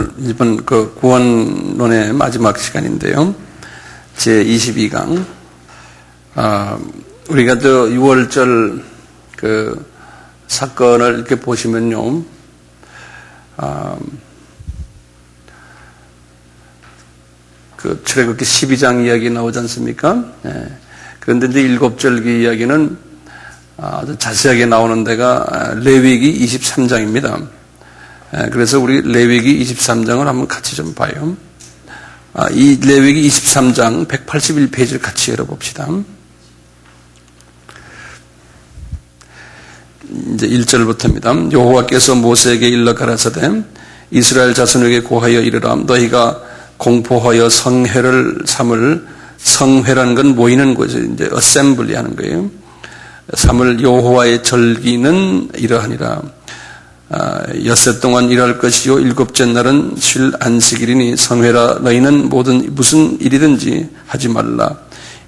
오늘 이번 그 구원론의 마지막 시간인데요. 제22강. 우리가 저 6월절 그 사건을 이렇게 보시면요. 그 출애굽기 12장 이야기 나오지 않습니까? 그런데 이제 7절기 이야기는 아주 자세하게 나오는 데가 레위기 23장입니다. 그래서 우리 레위기 23장을 한번 같이 좀 봐요. 이 레위기 23장 181페이지를 같이 열어봅시다. 이제 1절부터입니다. 여호와께서 모세에게 일러 가라사대 이스라엘 자손에게 고하여 이르라 너희가 공포하여 성회를 삼을 성회라는 건 모이는 거죠. 이제 어셈블리 하는 거예요. 삼을 여호와의 절기는 이러하니라. 엿새 동안 일할 것이요 일곱째 날은 쉴 안식일이니 성회라 너희는 모든 무슨 일이든지 하지 말라.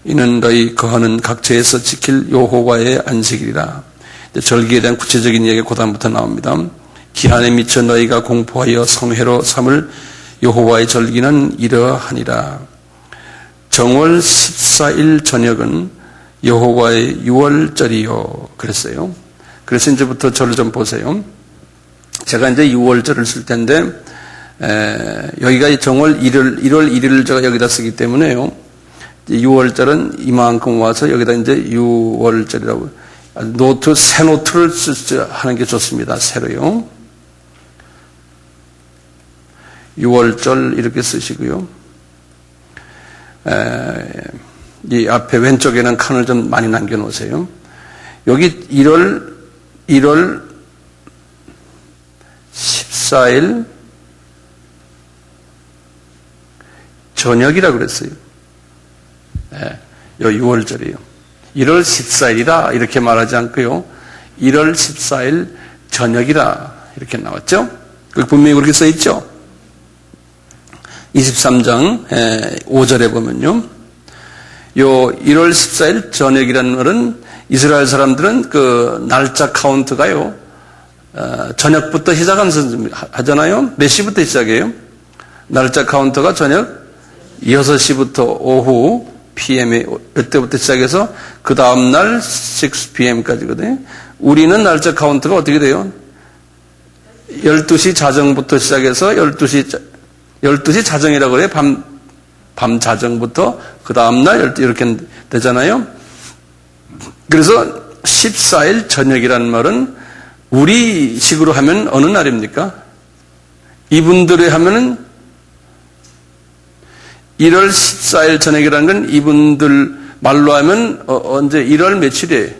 이는 너희 거하는 각처에서 지킬 여호와의 안식일이라. 절기에 대한 구체적인 이야기가 그 다음부터 나옵니다. 기한에 미쳐 너희가 공포하여 성회로 삼을 여호와의 절기는 이러하니라. 정월 14일 저녁은 여호와의 유월절이요. 그랬어요. 그래서 이제부터 저를 좀 보세요. 제가 이제 6월절을 쓸 텐데, 여기가 정월 1월 1일을 제가 여기다 쓰기 때문에요. 6월절은 이만큼 와서 여기다 이제 6월절이라고. 노트, 새 노트를 하는 게 좋습니다. 새로요. 6월절 이렇게 쓰시고요. 이 앞에 왼쪽에는 칸을 좀 많이 남겨 놓으세요. 여기 1월 14일 저녁이라 그랬어요. 요 6월절이에요. 1월 14일이라 이렇게 말하지 않고요. 1월 14일 저녁이라 이렇게 나왔죠. 분명히 그렇게 써 있죠. 23장 5절에 보면요. 요 1월 14일 저녁이라는 말은 이스라엘 사람들은 그 날짜 카운트가요. 저녁부터 시작하잖아요. 몇 시부터 시작해요? 날짜 카운터가 저녁 6시부터 오후 PM에 이때부터 시작해서 그 다음날 6PM까지거든요. 우리는 날짜 카운트가 어떻게 돼요? 12시 자정부터 시작해서 12시 자정이라고 그래요. 밤 자정부터 그 다음날 이렇게 되잖아요. 그래서 14일 저녁이라는 말은 우리식으로 하면 어느 날입니까? 이분들이 하면은 1월 14일 저녁이라는 건 이분들 말로 하면 언제 1월 며칠이에요?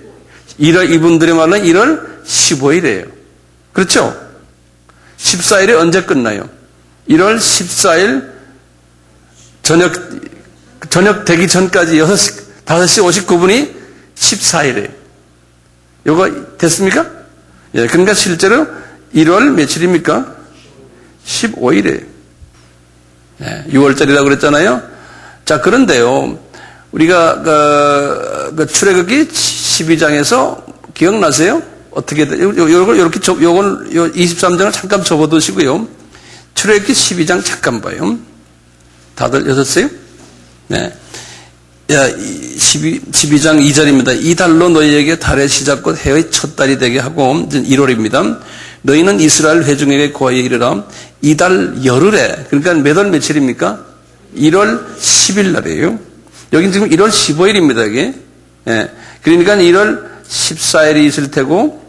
이분들의 말은 1월 15일이에요. 그렇죠? 14일이 언제 끝나요? 1월 14일 저녁 되기 전까지 5시 59분이 14일이에요. 요거 됐습니까? 예, 그러니까 실제로 1월 며칠입니까? 15일이에요. 네, 6월절이라고 그랬잖아요. 자, 그런데요, 우리가 그 출애굽기 12장에서 기억나세요? 어떻게 요렇게 요건 23장을 잠깐 접어두시고요. 출애굽기 12장 잠깐 봐요. 다들 여셨어요? 네. 12장 2절입니다. 이 달로 너희에게 달의 시작 곧 해의 첫 달이 되게 하고 1월입니다. 너희는 이스라엘 회중에게 고하여 이르라 이달 열흘에 그러니까 몇 월 며칠입니까? 1월 10일 날이에요. 여긴 지금 1월 15일입니다. 이게. 예. 그러니까 1월 14일이 있을 테고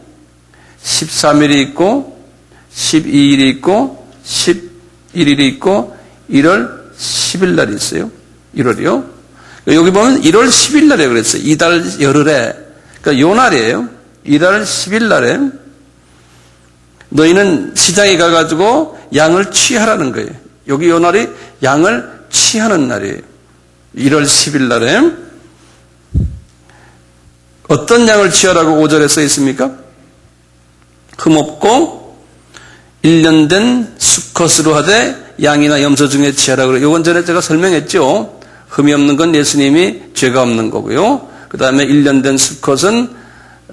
13일이 있고 12일이 있고 11일이 있고 1월 10일 날이 있어요. 1월이요. 여기 보면 1월 10일 날에 그랬어요. 이달 열흘에. 그러니까 요 날이에요. 이달 10일 날에 너희는 시장에 가가지고 양을 취하라는 거예요. 여기 요 날이 양을 취하는 날이에요. 1월 10일 날에 어떤 양을 취하라고 5절에 써 있습니까? 흠없고 1년 된 수컷으로 하되 양이나 염소 중에 취하라고 그래요. 요건 전에 제가 설명했죠. 흠이 없는 건 예수님이 죄가 없는 거고요. 그 다음에 1년 된 수컷은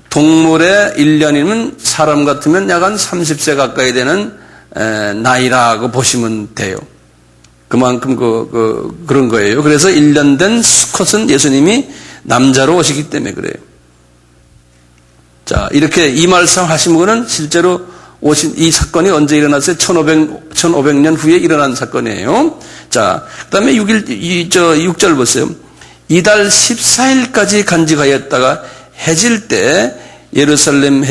동물의 1년이면 사람 같으면 약 한 30세 가까이 되는 나이라고 보시면 돼요. 그만큼 그런 거예요. 그래서 1년 된 수컷은 예수님이 남자로 오시기 때문에 그래요. 자, 이렇게 이 말씀 하신 분은 실제로 오신 이 사건이 언제 일어났어요? 1500년 후에 일어난 사건이에요. 자, 그 다음에 6절 보세요. 이달 14일까지 간직하였다가 해질 때 예루살렘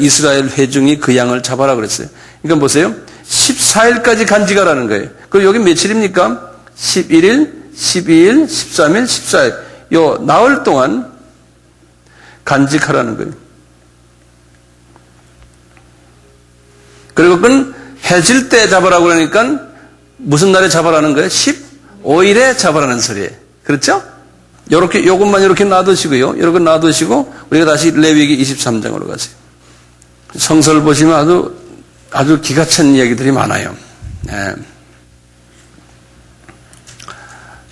이스라엘 회중이 그 양을 잡아라 그랬어요. 그러니까 보세요. 14일까지 간직하라는 거예요. 그리고 여기 며칠입니까? 11일, 12일, 13일, 14일. 요 나흘 동안 간직하라는 거예요. 그리고 그건 해질 때 잡으라고 그러니까 무슨 날에 잡으라는 거예요? 15일에 잡으라는 소리예요. 그렇죠? 요것만 이렇게 놔두시고요. 이렇게 놔두시고 우리가 다시 레위기 23장으로 가세요. 성서를 보시면 아주 기가 찬 이야기들이 많아요. 네.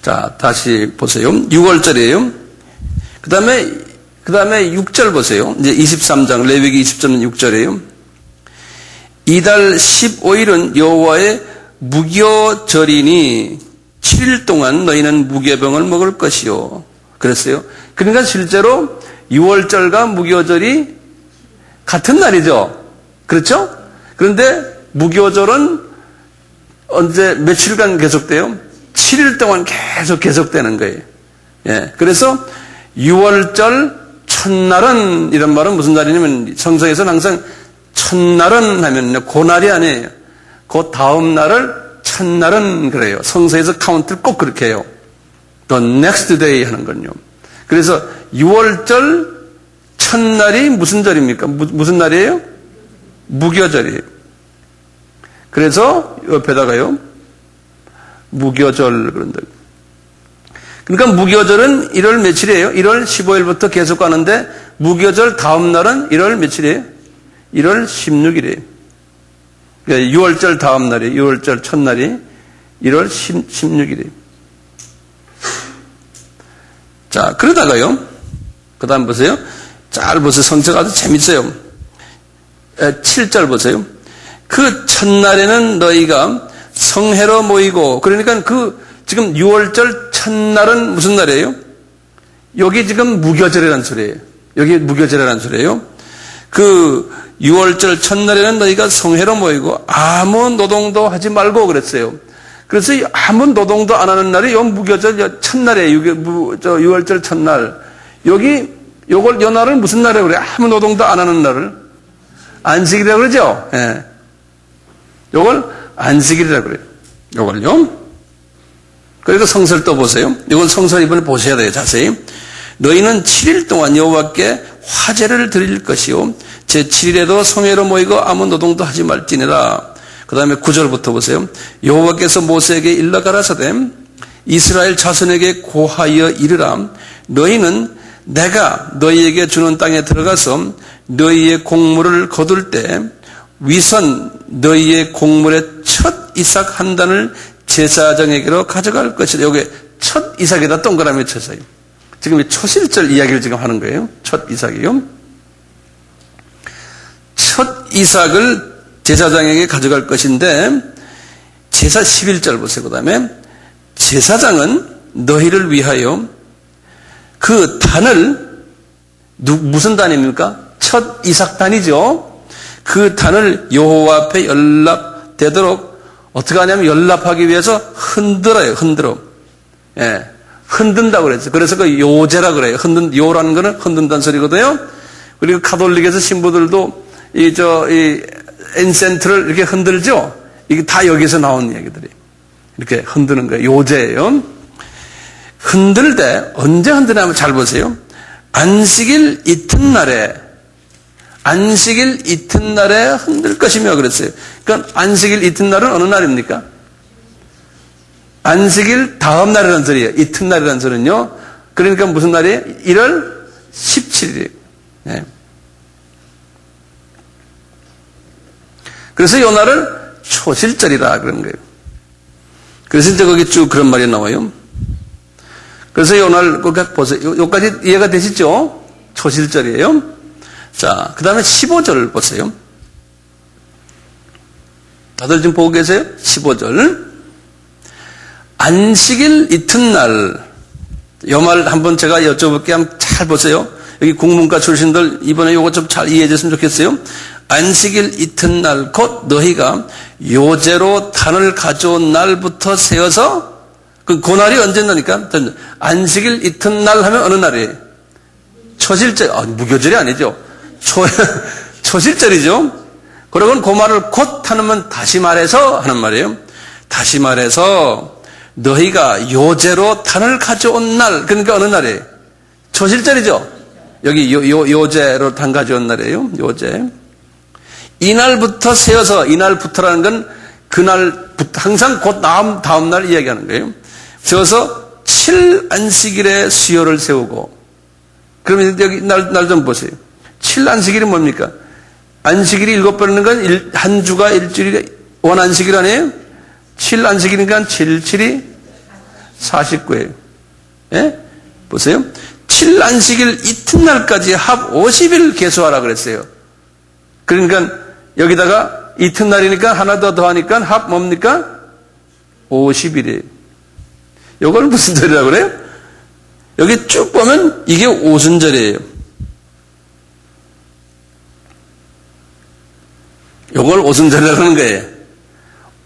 자, 다시 보세요. 6월절이에요. 그 다음에 6절 보세요. 이제 23장, 레위기 23장 6절이에요. 이달 15일은 여호와의 무교절이니 7일 동안 너희는 무교병을 먹을 것이요. 그랬어요. 그러니까 실제로 6월절과 무교절이 같은 날이죠. 그렇죠? 그런데 무교절은 언제 며칠간 계속돼요? 7일 동안 계속되는 거예요. 예. 그래서 6월절 첫날은 이런 말은 무슨 날이냐면 성서에서는 항상 첫날은 하면요. 그 날이 아니에요. 그 다음 날을 첫날은 그래요. 성서에서 카운트를 꼭 그렇게 해요. The next day 하는 건요. 그래서 6월절 첫날이 무슨 절입니까? 무슨 날이에요? 무교절이에요. 그래서 옆에다가요. 무교절 그런다. 그러니까 무교절은 1월 며칠이에요? 1월 15일부터 계속 가는데 무교절 다음 날은 1월 며칠이에요? 1월 16일이에요. 그러니까 6월절 다음 날이 6월절 첫날이 1월 16일이에요. 자, 그러다가요. 그 다음 보세요. 잘 보세요. 성서가 아주 재밌어요. 7절 보세요. 그 첫날에는 너희가 성회로 모이고, 그러니까 지금 6월절 첫날은 무슨 날이에요? 여기 지금 무교절이라는 소리예요. 여기 무교절이라는 소리예요. 그 6월절 첫날에는 너희가 성회로 모이고 아무 노동도 하지 말고 그랬어요. 그래서 아무 노동도 안 하는 날이 요 무교절 첫날이에요. 6월절 첫날. 요 날을 무슨 날이라고 그래요? 아무 노동도 안 하는 날을 안식일이라고 그러죠? 예. 요걸 안식일이라고 그래요. 요걸요. 그리고 성서를 또 보세요. 이건 성서를 이번에 보셔야 돼요. 자세히. 너희는 7일 동안 여호와께 화제를 드릴 것이요. 제7일에도 성회로 모이고 아무 노동도 하지 말지니라. 그 다음에 9절부터 보세요. 여호와께서 모세에게 일러 가라사대 이스라엘 자손에게 고하여 이르라. 너희는 내가 너희에게 주는 땅에 들어가서 너희의 곡물을 거둘 때 위선 너희의 곡물의 첫 이삭 한 단을 제사장에게로 가져갈 것이다. 여기 첫 이삭에다 동그라미 쳤어요. 지금 이 초실절 이야기를 지금 하는 거예요. 첫 이삭이요. 첫 이삭을 제사장에게 가져갈 것인데 제사 11절 보세요. 그 다음에 제사장은 너희를 위하여 그 단을 무슨 단입니까? 첫 이삭 단이죠. 그 단을 여호와 앞에 연락되도록 어떻게 하냐면 연락하기 위해서 흔들어요. 흔들어. 예. 흔든다고 그랬어요. 그래서 그 요제라 그래요. 요라는 거는 흔든다는 소리거든요. 그리고 가톨릭에서 신부들도 이 엔센트를 이렇게 흔들죠. 이게 다 여기서 나온 이야기들이에요. 이렇게 흔드는 거예요. 요제예요. 흔들 때 언제 흔드냐면 잘 보세요. 안식일 이튿날에 흔들 것이며 그랬어요. 그러니까 안식일 이튿날은 어느 날입니까? 안식일 다음 날이라는 소리예요. 이튿날이라는 소리는요. 그러니까 무슨 날이에요? 1월 17일이에요. 네. 그래서 이 날을 초실절이라 그런 거예요. 그래서 이제 거기 쭉 그런 말이 나와요. 그래서 이 날 보세요. 여기까지 이해가 되시죠? 초실절이에요. 자, 그 다음에 15절 보세요. 다들 지금 보고 계세요? 15절. 안식일 이튿날. 이 말 한번 제가 여쭤볼게요. 한번 잘 보세요. 여기 국문과 출신들 이번에 이거 좀 잘 이해해 줬으면 좋겠어요. 안식일 이튿날 곧 너희가 요제로 단을 가져온 날부터 세어서 그 날이 언제입니까? 안식일 이튿날 하면 어느 날이에요? 초실절. 무교절이 아니죠. 초실절이죠. 그러고는 그 말을 곧 하면 다시 말해서 하는 말이에요. 다시 말해서 너희가 요제로 단을 가져온 날, 그러니까 어느 날이에요? 초실절이죠. 여기 요제로 단 가져온 날이에요. 요제. 이날부터 세어서, 이날부터라는 건 그날 항상 곧 다음 날 이야기하는 거예요. 세어서 7안식일에 수요를 세우고. 그러면 여기 날 좀 보세요. 7안식일이 뭡니까? 안식일이 7번 있는 건 한 주가 일주일이 원안식일 아니에요? 7안식일이니까 7, 7이 49예요. 예? 보세요. 7안식일 이튿날까지 합 50일 계수하라 그랬어요. 그러니까 여기다가 이튿날이니까 하나 더 하니까 합 뭡니까? 50일이에요. 이걸 무슨 절이라고 그래요? 여기 쭉 보면 이게 오순절이에요. 이걸 오순절이라고 하는 거예요.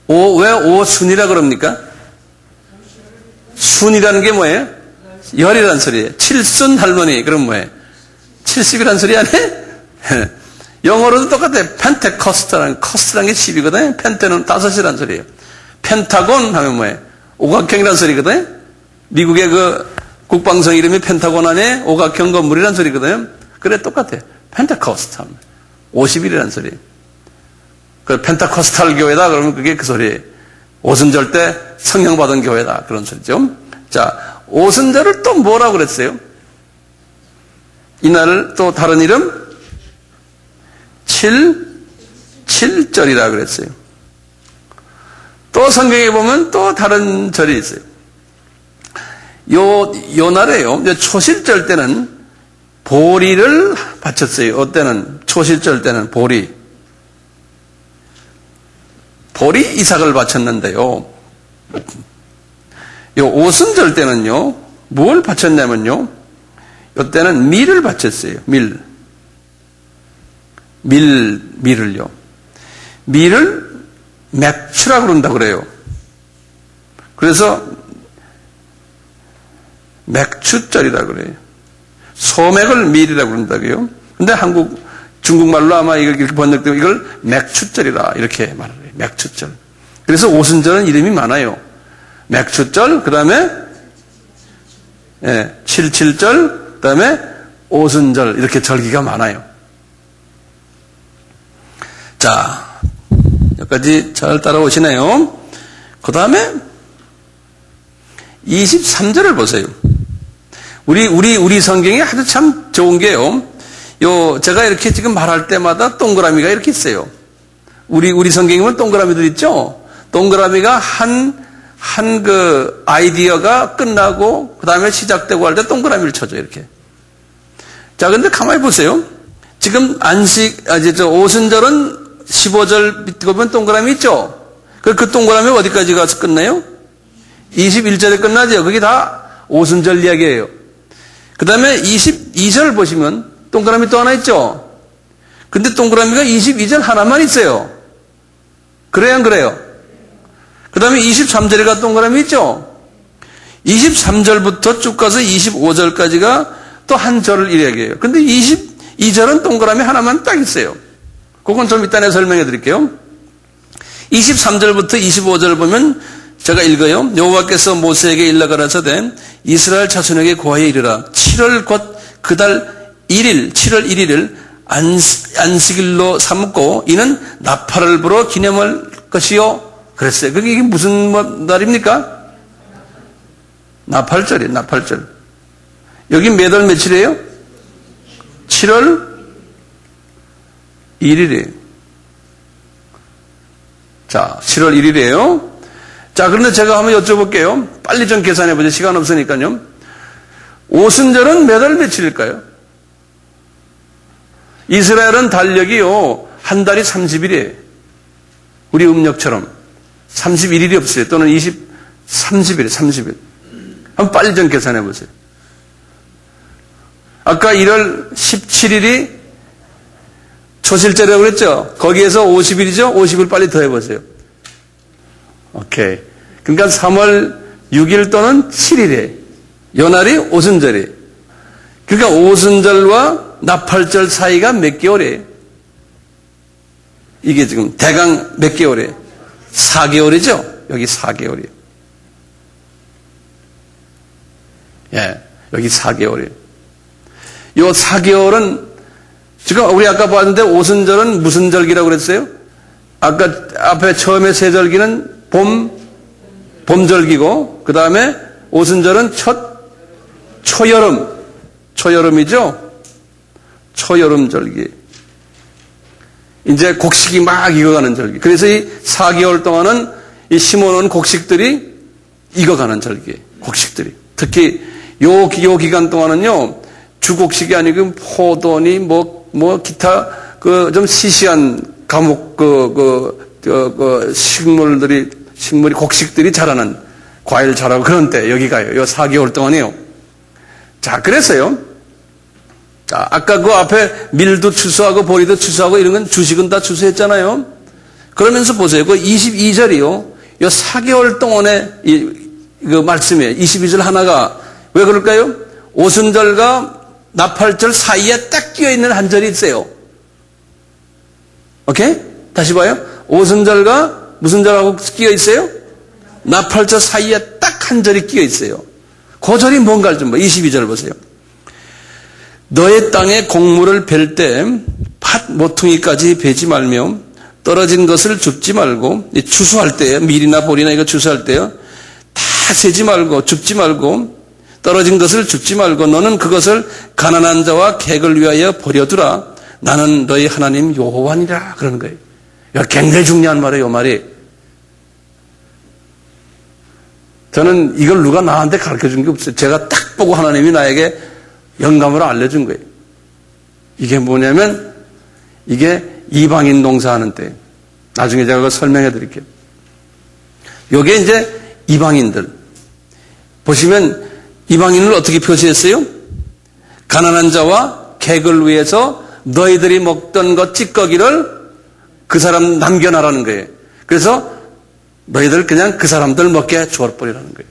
왜 오순이라 그럽니까? 순이라는 게 뭐예요? 열이라는 소리예요. 칠순 할머니, 그럼 뭐예요? 70이라는 소리 아니에요? 영어로도 똑같아요. 펜테코스트라는, 커스트라는 게 10이거든요. 펜테는 5이라는 소리예요. 펜타곤 하면 뭐예요? 오각형이라는 소리거든요. 미국의 그 국방성 이름이 펜타곤 안에 오각형 건물이라는 소리거든요. 그래, 똑같아요. 펜테코스트 하면 50일이라는 소리예요. 그 펜타코스탈 교회다 그러면 그게 그 소리예요. 오순절 때 성령받은 교회다 그런 소리죠. 자, 오순절을 또 뭐라고 그랬어요? 이날을 또 다른 이름 7절이라 그랬어요. 또 성경에 보면 또 다른 절이 있어요. 요 날에요. 초실절 때는 보리를 바쳤어요. 어때는 초실절 때는 보리 이삭을 바쳤는데요. 요 오순절 때는요, 뭘 바쳤냐면요, 이때는 밀을 바쳤어요. 밀을요. 밀을 맥추라고 그런다고 그래요. 그래서 맥추절이라고 그래요. 소맥을 밀이라고 그런다고요. 근데 중국말로 아마 이렇게 번역되고 이걸 맥추절이라 이렇게 말을 해요. 맥추절. 그래서 오순절은 이름이 많아요. 맥추절, 그 다음에 77절, 그 다음에 오순절 이렇게 절기가 많아요. 자, 여기까지 잘 따라오시네요. 그 다음에 23절을 보세요. 우리 성경이 아주 참 좋은 게요. 제가 이렇게 지금 말할 때마다 동그라미가 이렇게 있어요. 우리 성경에 보면 동그라미들 있죠? 동그라미가 한 그 아이디어가 끝나고, 그 다음에 시작되고 할 때 동그라미를 쳐줘, 이렇게. 자, 근데 가만히 보세요. 지금 오순절은 15절 밑에 보면 동그라미 있죠? 그 동그라미 어디까지 가서 끝나요? 21절에 끝나죠? 그게 다 오순절 이야기예요. 그 다음에 22절 보시면 동그라미 또 하나 있죠? 근데 동그라미가 22절 하나만 있어요. 그래요, 안 그래요? 그 다음에 23절에 가 동그라미 있죠? 23절부터 쭉 가서 25절까지가 또 한 절을 이야기해요. 근데 22절은 동그라미 하나만 딱 있어요. 그건 좀 이따 내가 설명해 드릴게요. 23절부터 25절 보면 제가 읽어요. 여호와께서 모세에게 일러 가라사대 이스라엘 자손에게 고하여 이르라. 7월 곧 그달 1일 7월 1일을 안식일로 삼고 이는 나팔을 불어 기념할 것이요. 그랬어요. 그게 이게 무슨 날입니까? 나팔절이에요. 나팔절. 여기 몇 월 며칠이에요? 7월 1일이에요. 자, 7월 1일이에요. 자, 그런데 제가 한번 여쭤볼게요. 빨리 좀 계산해 보죠. 시간 없으니까요. 오순절은 몇 월 며칠일까요? 이스라엘은 달력이요, 한 달이 30일이에요. 우리 음력처럼 31일이 없어요. 또는 30일. 한번 빨리 좀 계산해 보세요. 아까 1월 17일이 초실절이라고 그랬죠? 거기에서 50일이죠? 50일 빨리 더해 보세요. 오케이. 그러니까 3월 6일 또는 7일에 요날이 오순절이에요. 그러니까 오순절과 나팔절 사이가 몇 개월이에요? 이게 지금 대강 몇 개월이에요? 4개월이죠? 여기 4개월이에요. 예, 여기 4개월이에요. 요 4개월은 지금 우리 아까 봤는데 오순절은 무슨 절기라고 그랬어요? 아까 앞에 처음에 세 절기는 봄절기고 그 다음에 오순절은 초여름이죠? 초여름절기. 이제 곡식이 막 익어가는 절기. 그래서 이 4개월 동안은 이 심어놓은 곡식들이 익어가는 절기예요. 곡식들이. 특히 요 기간 동안은요, 주곡식이 아니고 포도니 기타 좀 시시한 과목 식물이 곡식들이 자라는 과일 자라고 그런 때 여기가요. 요 4개월 동안이요. 자, 그래서요. 자, 아까 그 앞에 밀도 추수하고 보리도 추수하고 이런 건 주식은 다 추수했잖아요. 그러면서 보세요. 그 22절이요. 요 4개월 동안의 그 말씀이에요. 22절 하나가 왜 그럴까요? 오순절과 나팔절 사이에 딱 끼어있는 한 절이 있어요. 오케이? 다시 봐요. 오순절과 무슨 절하고 끼어있어요? 나팔절 사이에 딱 한 절이 끼어있어요. 그 절이 뭔가를 좀 봐. 22절 보세요. 너의 땅에 곡물을 벨 때 팥 모퉁이까지 베지 말며 떨어진 것을 줍지 말고, 추수할 때요, 밀이나 보리나 이거 추수할 때요, 다 세지 말고 줍지 말고 떨어진 것을 줍지 말고 너는 그것을 가난한 자와 객을 위하여 버려두라. 나는 너희 하나님 여호와니라. 그러는 거예요. 굉장히 중요한 말이에요. 이 말이. 저는 이걸 누가 나한테 가르쳐준 게 없어요. 제가 딱 보고 하나님이 나에게 영감으로 알려준 거예요. 이게 뭐냐면 이게 이방인 농사하는 때, 나중에 제가 그걸 설명해 드릴게요. 요게 이제 이방인들 보시면 이방인을 어떻게 표시했어요? 가난한 자와 객을 위해서 너희들이 먹던 것 찌꺼기를 그 사람 남겨놔라는 거예요. 그래서 너희들 그냥 그 사람들 먹게 줘버리라는 거예요.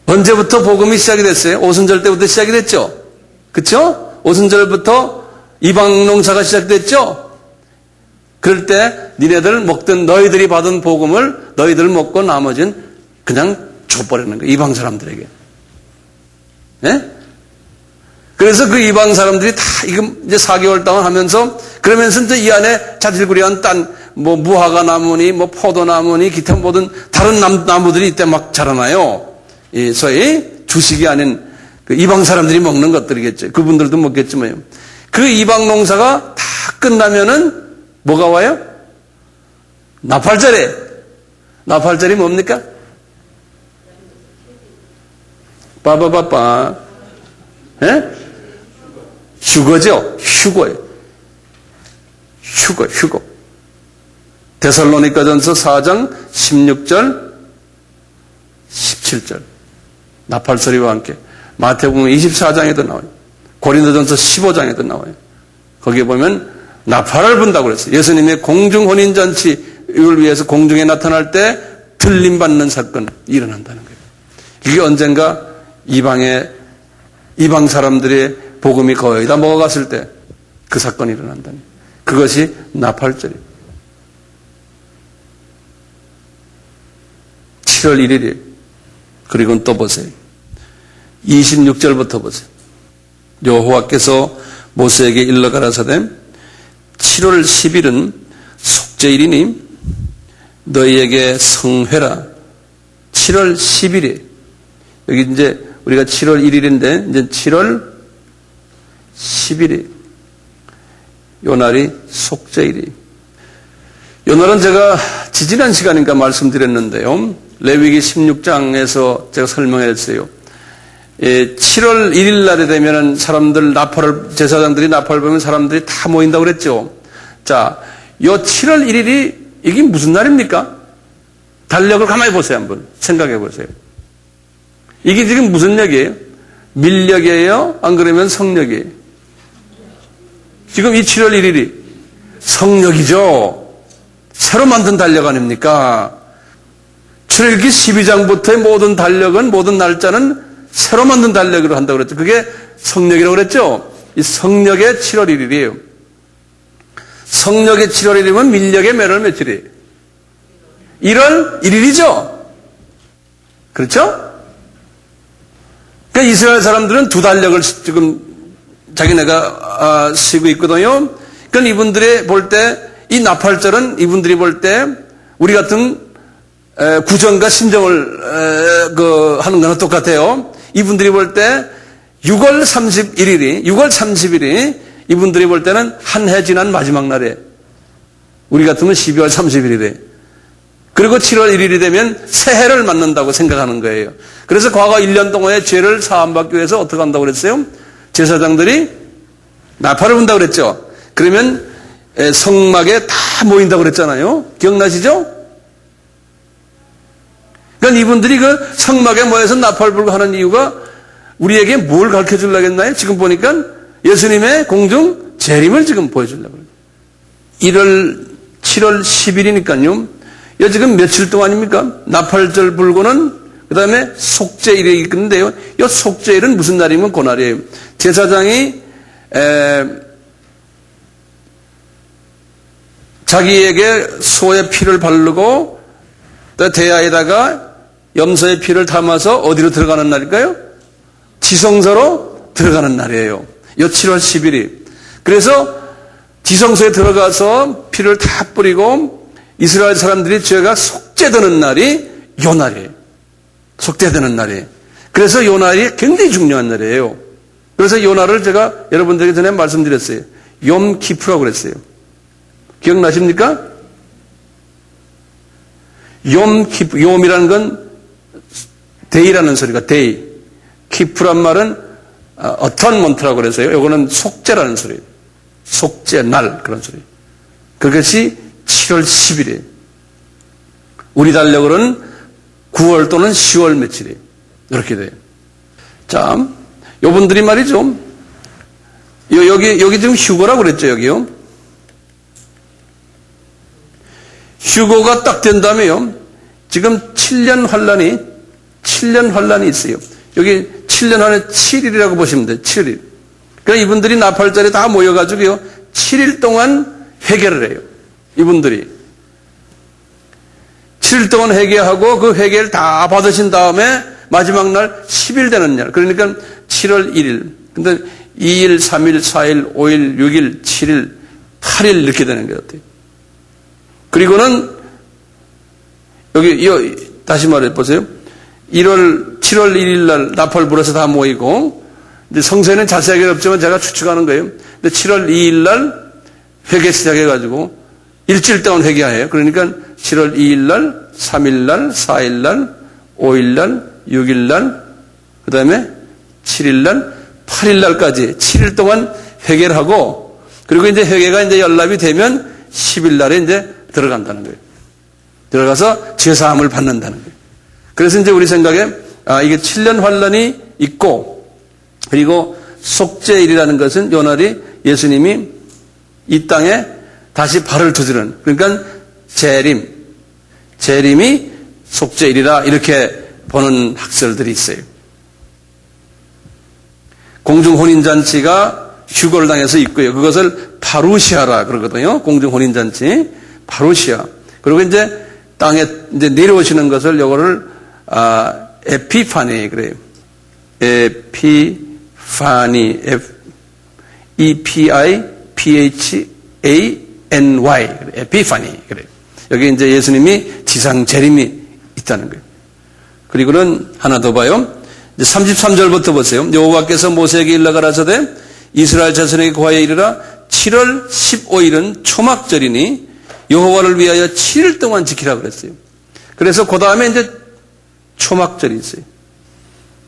언제부터 복음이 시작이 됐어요? 오순절 때부터 시작이 됐죠? 그렇죠? 오순절부터 이방 농사가 시작됐죠? 그럴 때 니네들 먹던 너희들이 받은 복음을 너희들 먹고 나머지는 그냥 줘버리는 거예요. 이방 사람들에게. 네? 그래서 그 이방 사람들이 다 이제 4개월 동안 하면서 그러면서 이제 이 안에 자질구레한 무화과 나무니 포도나무니 기타 모든 다른 나무들이 이때 막 자라나요. 소위 주식이 아닌 그 이방 사람들이 먹는 것들이겠죠. 그분들도 먹겠지만요. 그 이방 농사가 다 끝나면은 뭐가 와요? 나팔절에. 나팔절이 뭡니까? 빠바바빠. 예? 휴거죠. 휴거예요. 휴거. 데살로니가전서 4장 16절 17절 나팔소리와 함께 마태복음 24장에도 나와요. 고린도전서 15장에도 나와요. 거기에 보면 나팔을 분다고 그랬어요. 예수님의 공중혼인잔치를 위해서 공중에 나타날 때 들림받는 사건이 일어난다는 거예요. 이게 언젠가 이방 사람들의 복음이 거의 다 먹어갔을 때 그 사건이 일어난다는 거예요. 그것이 나팔절이에요. 7월 1일이에요. 그리고 또 보세요. 26절부터 보세요. 여호와께서 모세에게 일러 가라사대 7월 10일은 속죄일이니 너희에게 성회라. 7월 10일이에요. 여기 이제 우리가 7월 1일인데 이제 7월 10일이에요. 요 날이 속죄일이에요. 요 날은 제가 지지난 시간인가 말씀드렸는데요. 레위기 16장에서 제가 설명했어요. 7월 1일 날에 되면은 사람들 제사장들이 나팔을 보면 사람들이 다 모인다고 그랬죠. 자, 요 7월 1일이 이게 무슨 날입니까? 달력을 가만히 보세요. 한번 생각해 보세요. 이게 지금 무슨 역이에요? 밀력이에요? 안 그러면 성력이에요? 지금 이 7월 1일이 성력이죠. 새로 만든 달력 아닙니까? 출애굽기 12장부터의 모든 달력은, 모든 날짜는 새로 만든 달력으로 한다고 그랬죠. 그게 성력이라고 그랬죠. 이 성력의 7월 1일이에요. 성력의 7월 1일이면 밀력의 몇월 며칠이에요? 1월 1일이죠. 그렇죠? 그러니까 이스라엘 사람들은 두 달력을 지금 자기네가 쓰고 있거든요. 그러니까 이분들이 볼 때, 이 나팔절은 이분들이 볼 때 우리 같은 구정과 신정을 하는 거는 똑같아요. 이분들이 볼 때 6월 30일이 이분들이 볼 때는 한 해 지난 마지막 날에, 우리 같으면 12월 30일이래. 그리고 7월 1일이 되면 새해를 맞는다고 생각하는 거예요. 그래서 과거 1년 동안의 죄를 사함받기 위해서 어떻게 한다고 그랬어요? 제사장들이 나팔을 분다고 그랬죠. 그러면 성막에 다 모인다고 그랬잖아요. 기억나시죠? 그러니까 이분들이 그 성막에 모여서 나팔 불고 하는 이유가 우리에게 뭘 가르쳐 주려겠나요? 지금 보니까 예수님의 공중 재림을 지금 보여주려고 그래요. 7월 10일이니까요. 이 지금 며칠 동안입니까? 나팔절 불고는 그 다음에 속죄일이 있는데요. 이 속죄일은 무슨 날이면 그 날이에요. 제사장이 자기에게 소의 피를 바르고 또 대야에다가 염소의 피를 담아서 어디로 들어가는 날일까요? 지성소로 들어가는 날이에요. 이 7월 10일이. 그래서 지성소에 들어가서 피를 다 뿌리고 이스라엘 사람들이 죄가 속죄되는 날이 요 날이에요. 속죄되는 날이에요. 그래서 요 날이 굉장히 중요한 날이에요. 그래서 요 날을 제가 여러분들에게 전에 말씀드렸어요. 욤 키프라고 그랬어요. 기억나십니까? 욤이라는 건 데이라는 소리가 데이. 키프란 말은 어턴먼트라고 그래서요. 요거는 속죄라는 소리예요. 속죄 날 그런 소리. 그것이 7월 10일이에요. 우리 달력으로는 9월 또는 10월 며칠이에요. 이렇게 돼요. 자, 요분들이 말이죠. 여기 지금 휴거라고 그랬죠, 여기요. 휴거가 딱 된다며요. 지금 7년 환란이 있어요. 여기 7년 안에 7일이라고 보시면 돼요. 7일. 그러니까 이분들이 나팔절에 다 모여가지고요. 7일 동안 회개를 해요. 이분들이. 7일 동안 회개하고 그 회개를 다 받으신 다음에 마지막 날 10일 되는 날. 그러니까 7월 1일. 근데 2일, 3일, 4일, 5일, 6일, 7일, 8일 이렇게 되는 것 같아요. 그리고는 여기 다시 말해 보세요. 7월 1일 날 나팔 불어서 다 모이고 이제 성서에는 자세하게 없지만 제가 추측하는 거예요. 근데 7월 2일 날 회개 시작해가지고 일주일 동안 회개해요. 그러니까 7월 2일 날, 3일 날, 4일 날, 5일 날, 6일 날, 그 다음에 7일 날, 8일 날까지 7일 동안 회개를 하고 그리고 이제 회개가 이제 연락이 되면 10일 날에 이제 들어간다는 거예요. 들어가서 죄사함을 받는다는 거예요. 그래서 이제 우리 생각에 이게 7년 환란이 있고 그리고 속죄일이라는 것은 요 날이 예수님이 이 땅에 다시 발을 두드리는 그러니까 재림이 속죄일이라 이렇게 보는 학설들이 있어요. 공중혼인잔치가 휴거를 당해서 있고요. 그것을 파루시아라 그러거든요. 공중혼인잔치 파루시아. 그리고 이제 땅에 이제 내려오시는 것을 요거를 에피파니 그래요. 에피파니 E-P-I-P-H-A-N-Y 에피파니 그래요. 여기 이제 예수님이 지상 재림이 있다는 거예요. 그리고는 하나 더 봐요. 이제 33절부터 보세요. 여호와께서 모세에게 일러 가라사대 이스라엘 자손에게 고하여 이르라 7월 15일은 초막절이니 여호와를 위하여 7일 동안 지키라 그랬어요. 그래서 그 다음에 이제 초막절이 있어요.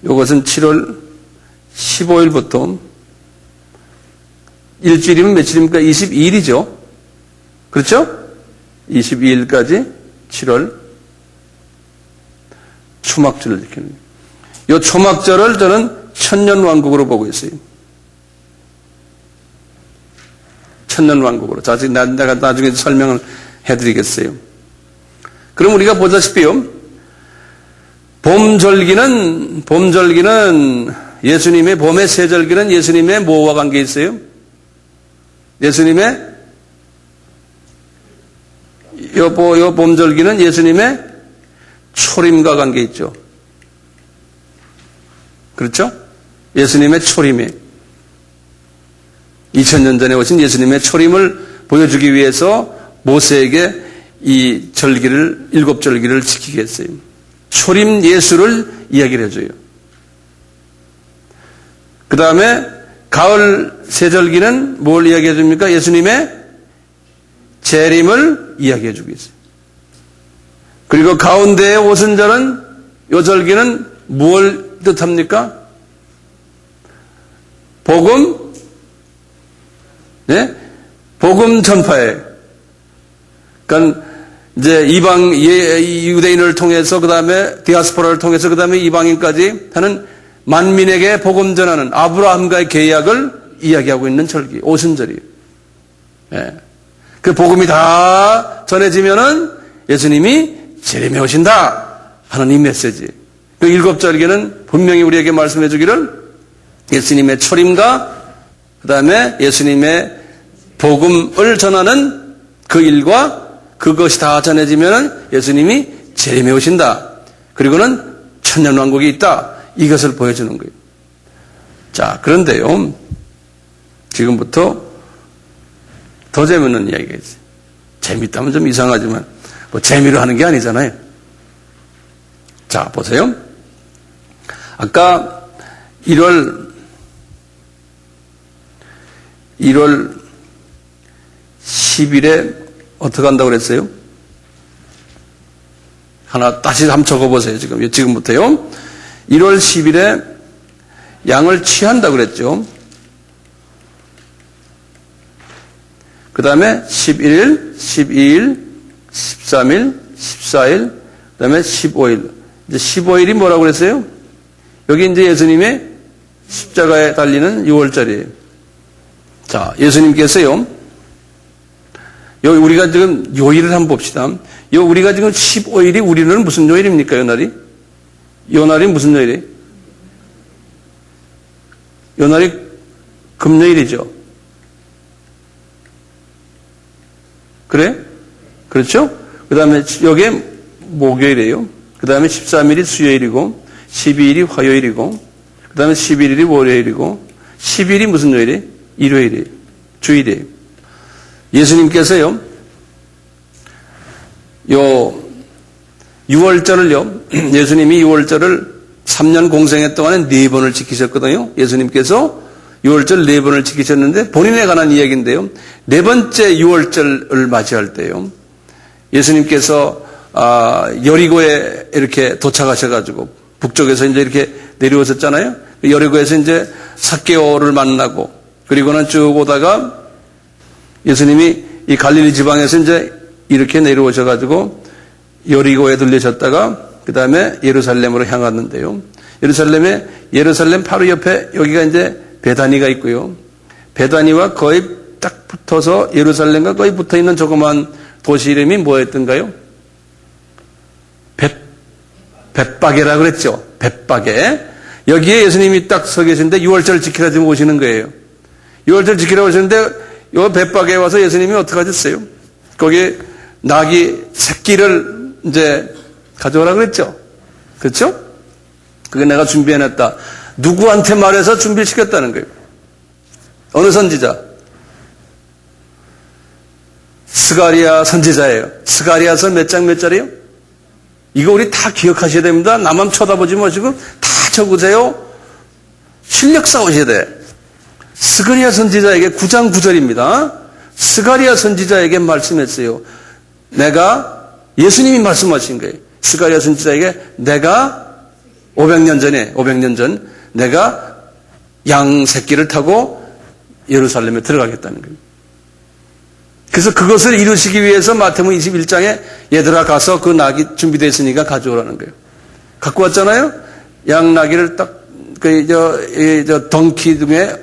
이것은 7월 15일부터 일주일이면 며칠입니까? 22일이죠. 그렇죠? 22일까지 7월 초막절을 지키는 거예요. 이 초막절을 저는 천년왕국으로 보고 있어요. 천년왕국으로. 자, 내가 나중에 설명을 해드리겠어요. 그럼 우리가 보다시피요, 봄절기는 예수님의 봄의 세절기는 예수님의 뭐와 관계 있어요? 예수님의 요 봄절기는 예수님의 초림과 관계 있죠. 그렇죠? 예수님의 초림이 2000년 전에 오신 예수님의 초림을 보여주기 위해서 모세에게 이 절기를, 7절기를 지키게 했어요. 초림 예수를 이야기를 해줘요. 그 다음에 가을 세절기는 뭘 이야기해 줍니까? 예수님의 재림을 이야기해 주고 있어요. 그리고 가운데의 오순절은, 요 절기는 무엇을 뜻합니까? 복음, 네? 복음 전파예요. 그러니까 이제 유대인을 통해서, 그 다음에 디아스포라를 통해서, 그 다음에 이방인까지 하는 만민에게 복음 전하는 아브라함과의 계약을 이야기하고 있는 절기, 오순절이에요. 네. 그 복음이 다 전해지면은 예수님이 재림에 오신다 하는 이 메시지. 그 7절기는 분명히 우리에게 말씀해 주기를 예수님의 초림과 그 다음에 예수님의 복음을 전하는 그 일과 그것이 다 전해지면은 예수님이 재림에 오신다. 그리고는 천년왕국이 있다. 이것을 보여주는 거예요. 자, 그런데요, 지금부터 더 재밌는 이야기가 있어요. 재밌다면 좀 이상하지만 뭐 재미로 하는 게 아니잖아요. 자, 보세요. 아까 1월 10일에 어떻게 한다고 그랬어요? 하나 다시 한번 적어보세요. 지금부터요. 1월 10일에 양을 취한다고 그랬죠. 그 다음에 11일, 12일, 13일, 14일, 그 다음에 15일. 이제 15일이 뭐라고 그랬어요? 여기 이제 예수님의 십자가에 달리는 6월절이에요. 자, 예수님께서요, 여기 우리가 지금 요일을 한번 봅시다. 우리가 지금 15일이 우리는 무슨 요일입니까, 요 날이? 요 날이 무슨 요일이에요? 요 날이 금요일이죠. 그래? 그렇죠? 그 다음에 여기에 목요일이에요. 그 다음에 13일이 수요일이고, 12일이 화요일이고, 그 다음에 11일이 월요일이고, 10일이 무슨 요일이에요? 일요일이에요. 주일이에요. 예수님께서요, 요 6월절을요, 예수님이 6월절을 3년 공생애 동안에 4번을 지키셨거든요. 예수님께서 6월절 4번을 지키셨는데 본인에 관한 이야기인데요. 4번째 6월절을 맞이할 때요, 예수님께서 여리고에 이렇게 도착하셔가지고 북쪽에서 이제 이렇게 내려오셨잖아요. 여리고에서 이제 삭개오를 만나고, 그리고는 쭉 오다가 예수님이 이 갈릴리 지방에서 이제 이렇게 내려오셔가지고 여리고에 들리셨다가 그 다음에 예루살렘으로 향했는데요. 예루살렘 바로 옆에 여기가 이제 베다니가 있고요. 베다니와 거의 딱 붙어서 예루살렘과 거의 붙어 있는 조그만 도시 이름이 뭐였던가요? 벳바게라 그랬죠. 벳바게. 여기에 예수님이 딱 서 계신데 6월절 지키라 지금 오시는 거예요. 6월절 지키라 오시는데 요 벳바게에 와서 예수님이 어떻게 하셨어요? 거기 나귀 새끼를 이제 가져오라 그랬죠. 그렇죠? 그게 내가 준비해놨다. 누구한테 말해서 준비를 시켰다는 거예요? 어느 선지자? 스가랴 선지자예요. 스가랴서 몇 장 몇 절이에요? 이거 우리 다 기억하셔야 됩니다. 나만 쳐다보지 마시고 다 적으세요. 실력 쌓으셔야 돼. 스가랴 선지자에게 9장 9절입니다. 스가랴 선지자에게 말씀했어요. 예수님이 말씀하신 거예요. 스가랴 선지자에게 내가 500년 전 내가 양 새끼를 타고 예루살렘에 들어가겠다는 거예요. 그 그래서 그것을 이루시기 위해서 마태복음 21장에 얘들아 가서 그 낙이 준비되어 있으니까 가져오라는 거예요. 갖고 왔잖아요. 양 나귀를 딱 그 덩키 등에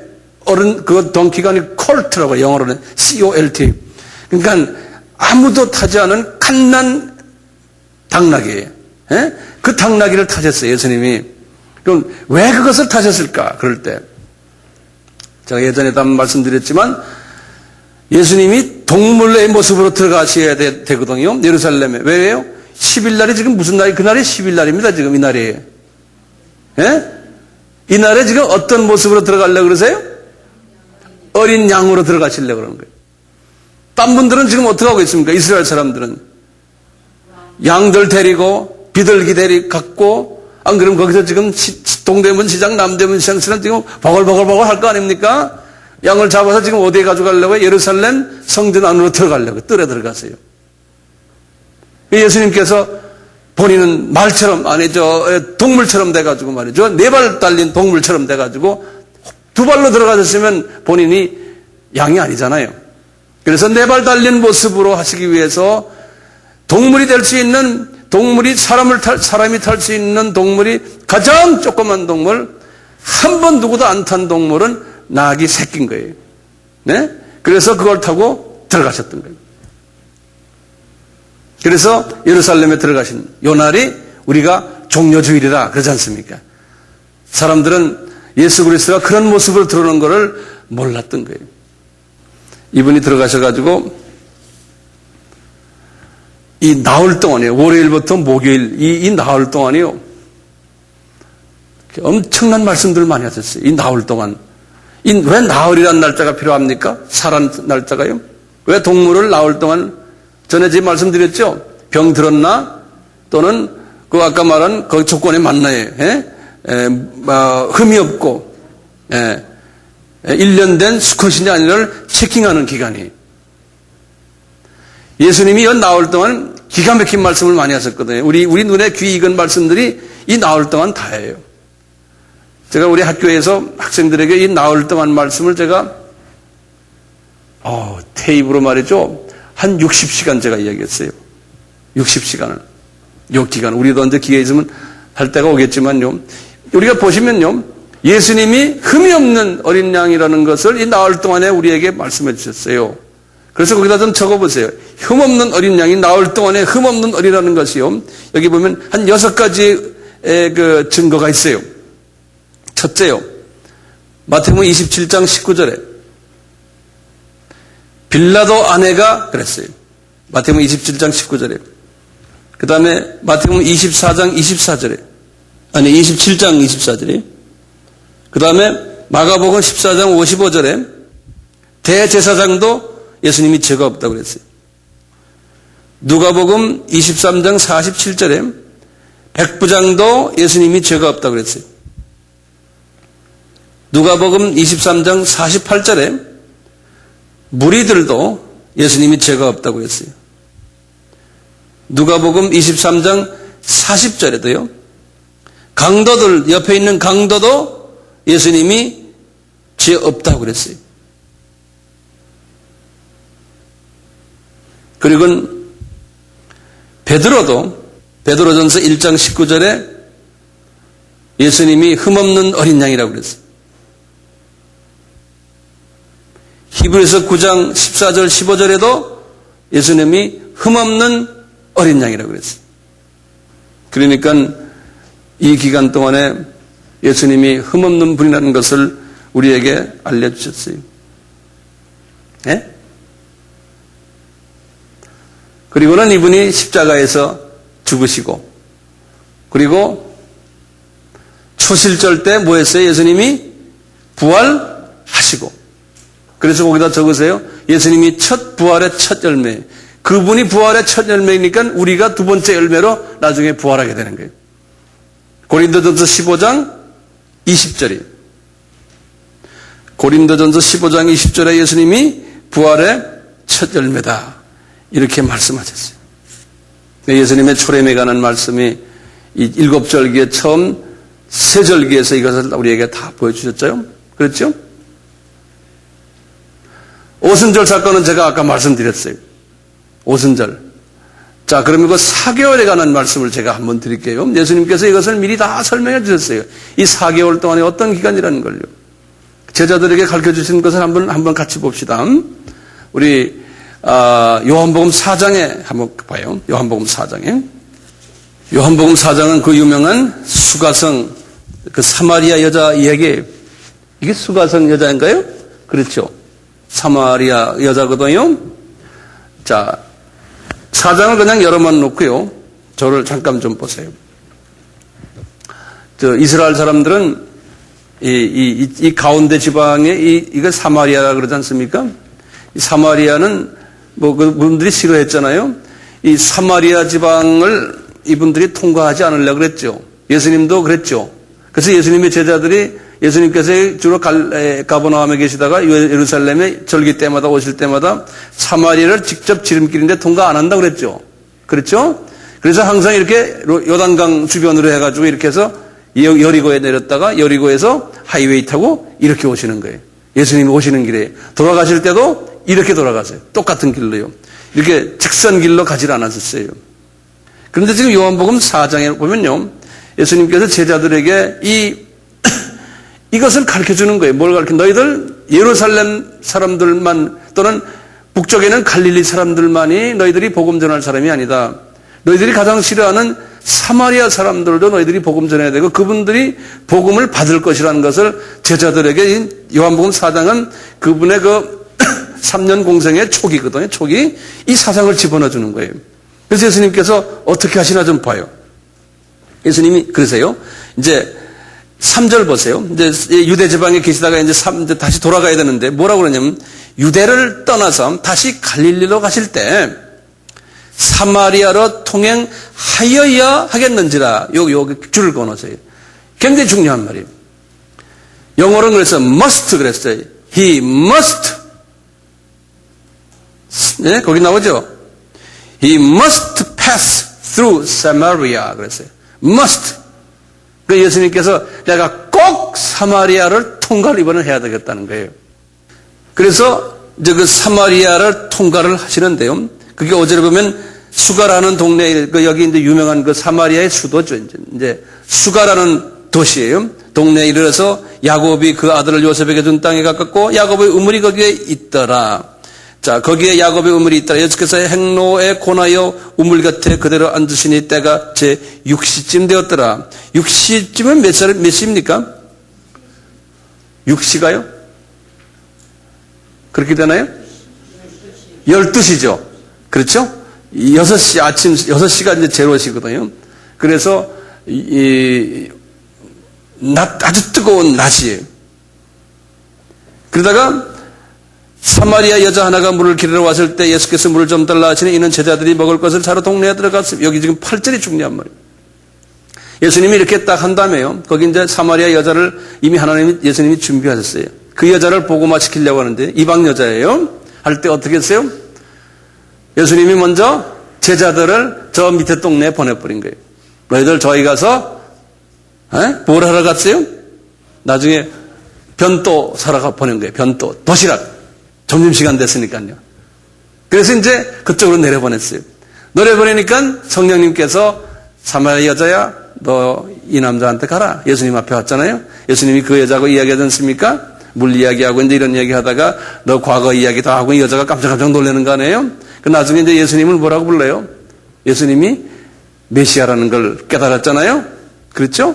그 덩키가 아니고 콜트라고 영어로는 COLT. 그러니까 아무도 타지 않은 갓난 당나귀예요. 예? 그 당나귀를 타셨어요, 예수님이. 그럼 왜 그것을 타셨을까? 그럴 때 제가 예전에도 한번 말씀드렸지만 예수님이 동물의 모습으로 들어가셔야 되거든요. 예루살렘에. 왜요? 10일날이 지금 무슨 날이? 그날이 10일날입니다. 지금 이 날이에요. 예? 이 날에 지금 어떤 모습으로 들어가려고 그러세요? 어린 양으로 들어가시려고 그러는 거예요. 딴 분들은 지금 어떻게 하고 있습니까? 이스라엘 사람들은 양들 데리고 비둘기 데리고 갖고 안 그러면 거기서 지금 동대문 시장 남대문 시장처럼 지금 버글버글 할 거 아닙니까? 양을 잡아서 지금 어디에 가져가려고? 예루살렘 성전 안으로 들어가려고 뜰에 들어가세요. 예수님께서 본인은 말처럼 동물처럼 돼가지고 말이죠. 4발 달린 동물처럼 돼가지고 2발로 들어가셨으면 본인이 양이 아니잖아요. 그래서 4발 달린 모습으로 하시기 위해서 동물이 될 수 있는 동물이 사람이 탈 수 있는 동물이 가장 조그만 동물, 한 번 누구도 안 탄 동물은 낙이 새끼인 거예요. 네? 그래서 그걸 타고 들어가셨던 거예요. 그래서 예루살렘에 들어가신 요 날이 우리가 종려주일이라 그러지 않습니까? 사람들은 예수 그리스도가 그런 모습으로 들어오는 것을 몰랐던 거예요. 이분이 들어가셔가지고 이 나흘 동안이에요. 월요일부터 목요일 이 나흘 동안이요. 엄청난 말씀들을 많이 하셨어요. 이 나흘 동안. 왜 나흘이라는 날짜가 필요합니까? 살한 날짜가요. 왜 동물을 나흘 동안 전에 제가 말씀드렸죠? 병 들었나? 또는 그 아까 말한 그 조건에 맞나요? 흠이 없고 1년 된 수컷이냐 아니냐를 체킹하는 기간이에요. 예수님이 연 나흘 동안 기가 막힌 말씀을 많이 하셨거든요. 우리 눈에 귀 익은 말씀들이 이 나흘 동안 다예요. 제가 우리 학교에서 학생들에게 이 나흘 동안 말씀을 제가 테이프로 말이죠. 한 60시간 제가 이야기했어요. 60시간을. 요 기간. 우리도 언제 기회 있으면 할 때가 오겠지만요. 우리가 보시면요. 예수님이 흠이 없는 어린 양이라는 것을 이 나흘 동안에 우리에게 말씀해 주셨어요. 그래서 거기다 좀 적어보세요. 흠 없는 어린 양이 나흘 동안에 흠 없는 어리라는 것이요. 여기 보면 한 6가지의 그 증거가 있어요. 첫째요. 마태복음 27장 19절에 빌라도 아내가 그랬어요. 마태복음 27장 19절에. 그 다음에 마태복음 24장 24절에. 27장 24절에. 그 다음에 마가복음 14장 55절에 대제사장도 예수님이 죄가 없다고 그랬어요. 누가복음 23장 47절에 백부장도 예수님이 죄가 없다고 그랬어요. 누가복음 23장 48절에 무리들도 예수님이 죄가 없다고 했어요. 누가복음 23장 40절에도요. 강도들 옆에 있는 강도도 예수님이 죄 없다고 그랬어요. 그리고 베드로전서 1장 19절에 예수님이 흠없는 어린 양이라고 그랬어요. 히브리서 9장 14절 15절에도 예수님이 흠없는 어린 양이라고 그랬어요. 그러니까 이 기간 동안에 예수님이 흠없는 분이라는 것을 우리에게 알려주셨어요. 네? 그리고는 이분이 십자가에서 죽으시고 그리고 초실절 때 뭐 했어요? 예수님이 부활하시고 그래서 거기다 적으세요. 예수님이 첫 부활의 첫 열매. 그분이 부활의 첫 열매이니까 우리가 두 번째 열매로 나중에 부활하게 되는 거예요. 고린도전서 15장 20절이에요. 고린도전서 15장 20절에 예수님이 부활의 첫 열매다. 이렇게 말씀하셨어요. 예수님의 초림에 관한 말씀이 이 7절기에 처음 3절기에서 이것을 우리에게 다 보여주셨죠? 그렇죠? 오순절 사건은 제가 아까 말씀드렸어요. 오순절. 자, 그러면 그 4개월에 관한 말씀을 제가 한번 드릴게요. 예수님께서 이것을 미리 다 설명해 주셨어요. 이 4개월 동안에 어떤 기간이라는 걸요. 제자들에게 가르쳐 주신 것을 한번 같이 봅시다. 우리 요한복음 4장에 한번 봐요. 요한복음 4장에. 요한복음 4장은 그 유명한 수가성, 그 사마리아 여자 이야기. 이게 수가성 여자인가요? 그렇죠. 사마리아 여자거든요. 자, 4장을 그냥 열어만 놓고요. 저를 잠깐 좀 보세요. 이스라엘 사람들은 이 가운데 지방에 이거 사마리아라 그러지 않습니까? 이 사마리아는 그분들이 싫어했잖아요. 이 사마리아 지방을 이분들이 통과하지 않으려고 그랬죠. 예수님도 그랬죠. 그래서 예수님의 제자들이 예수님께서 주로 가버나움에 계시다가 예루살렘에 절기 때마다 오실 때마다 사마리아를 직접 지름길인데 통과 안 한다고 그랬죠. 그렇죠? 그래서 항상 이렇게 요단강 주변으로 해가지고 이렇게 해서 여리고에 내렸다가 여리고에서 하이웨이 타고 이렇게 오시는 거예요. 예수님이 오시는 길에 돌아가실 때도 이렇게 돌아가세요. 똑같은 길로요. 이렇게 직선 길로 가지 않았었어요. 그런데 지금 요한복음 4장에 보면요. 예수님께서 제자들에게 이것을 가르쳐 주는 거예요. 뭘 가르쳐? 너희들 예루살렘 사람들만 또는 북쪽에는 갈릴리 사람들만이 너희들이 복음 전할 사람이 아니다. 너희들이 가장 싫어하는 사마리아 사람들도 너희들이 복음 전해야 되고 그분들이 복음을 받을 것이라는 것을 제자들에게 요한복음 4장은 그분의 그 3년 공생의 초기거든요. 초기. 이 사상을 집어넣어 주는 거예요. 그래서 예수님께서 어떻게 하시나 좀 봐요. 예수님이 그러세요. 이제 3절 보세요. 이제 유대 지방에 계시다가 이제 다시 돌아가야 되는데 뭐라고 그러냐면 유대를 떠나서 다시 갈릴리로 가실 때 사마리아로 통행하여야 하겠는지라. 여기 줄을 꺼놓으세요. 굉장히 중요한 말이에요. 영어로는 그래서 must 그랬어요. He must. 네, 거기 나오죠. He must pass through Samaria 그랬어요. must. 그 예수님께서 내가 꼭 사마리아를 통과를 이번에 해야 되겠다는 거예요. 그래서 이제 그 사마리아를 통과를 하시는데요. 그게 어제를 보면 수가라는 동네, 여기 이제 유명한 그 사마리아의 수도죠. 이제 수가라는 도시예요. 동네에 이르러서 야곱이 그 아들을 요셉에게 준 땅에 가깝고 야곱의 우물이 거기에 있더라. 자, 거기에 야곱의 우물이 있더라. 예수께서 행로에 고나여 우물 곁에 그대로 앉으시니 때가 제 6시쯤 되었더라. 6시쯤은 몇 시입니까? 6시가요? 그렇게 되나요? 12시죠. 그렇죠? 6시, 아침 6시가 이제 제로시거든요. 그래서, 아주 뜨거운 낮이에요. 그러다가 사마리아 여자 하나가 물을 기르러 왔을 때 예수께서 물을 좀 달라 하시니 이는 제자들이 먹을 것을 사러 동네에 들어갔습니다. 여기 지금 8절이 중요한 말이에요. 예수님이 이렇게 딱 한 다음에요. 거기 이제 사마리아 여자를 이미 예수님이 준비하셨어요. 그 여자를 복음화 시키려고 하는데 이방 여자예요. 할 때 어떻게 했어요? 예수님이 먼저 제자들을 저 밑에 동네에 보내버린 거예요. 너희들 저희 가서 뭘 하러 갔어요? 나중에 변도 사러 보낸 거예요. 변도, 도시락. 점심시간 됐으니까요. 그래서 이제 그쪽으로 내려보냈어요. 내려보내니까 성령님께서 사마리아 여자야 너 이 남자한테 가라. 예수님 앞에 왔잖아요. 예수님이 그 여자하고 이야기하지 않습니까? 물 이야기하고 이제 이런 이야기 하다가 너 과거 이야기 다 하고 이 여자가 깜짝깜짝 놀라는 거 아니에요? 그 나중에 이제 예수님을 뭐라고 불러요? 예수님이 메시아라는 걸 깨달았잖아요. 그렇죠?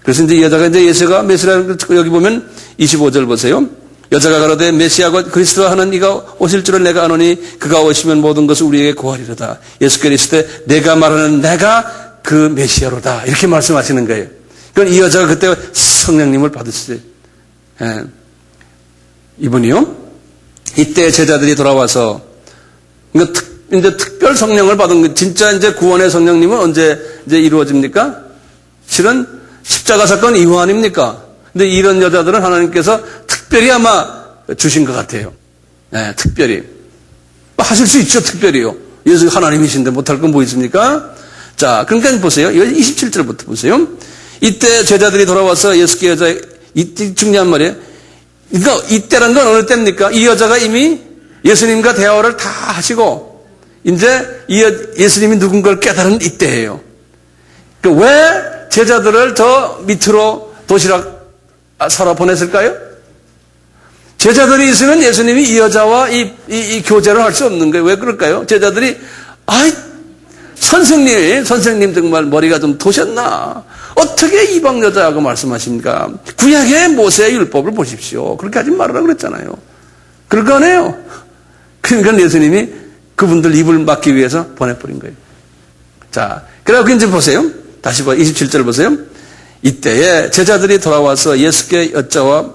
그래서 이제 여자가 이제 예수가 메시아라는 걸 여기 보면 25절 보세요. 여자가 가로되 메시아가 그리스도 하는 이가 오실 줄을 내가 아노니 그가 오시면 모든 것을 우리에게 고하리로다. 예수께서 이르시되 내가 말하는 내가 그 메시아로다. 이렇게 말씀하시는 거예요. 그러니까 이 여자가 그때 성령님을 받으시죠. 예. 이분이요. 이때 제자들이 돌아와서 이제 특별 성령을 받은 거 진짜 이제 구원의 성령님은 언제 이제 이루어집니까? 실은 십자가 사건 이후 아닙니까? 근데 이런 여자들은 하나님께서 특별히 아마 주신 것 같아요. 네, 특별히. 하실 수 있죠, 특별히요. 예수 하나님이신데 못할 건 뭐 있습니까? 자, 그러니까 보세요. 27절부터 보세요. 이때 제자들이 돌아와서 예수께 여자, 이때 중요한 말이에요. 그러니까 이때란 건 어느 때입니까? 이 여자가 이미 예수님과 대화를 다 하시고 이제 예수님이 누군가를 깨달은 이때예요. 왜 제자들을 저 밑으로 도시락 사러 보냈을까요? 제자들이 있으면 예수님이 이 여자와 이 교제를 할 수 없는 거예요. 왜 그럴까요? 제자들이 선생님 정말 머리가 좀 도셨나? 어떻게 이방 여자하고 말씀하십니까? 구약의 모세의 율법을 보십시오. 그렇게 하지 말으라 그랬잖아요. 그럴 거 아니에요. 그러니까 예수님이 그분들 입을 막기 위해서 보내버린 거예요. 자, 그래서 이제 보세요. 다시 27절 보세요. 이때에 제자들이 돌아와서 예수께서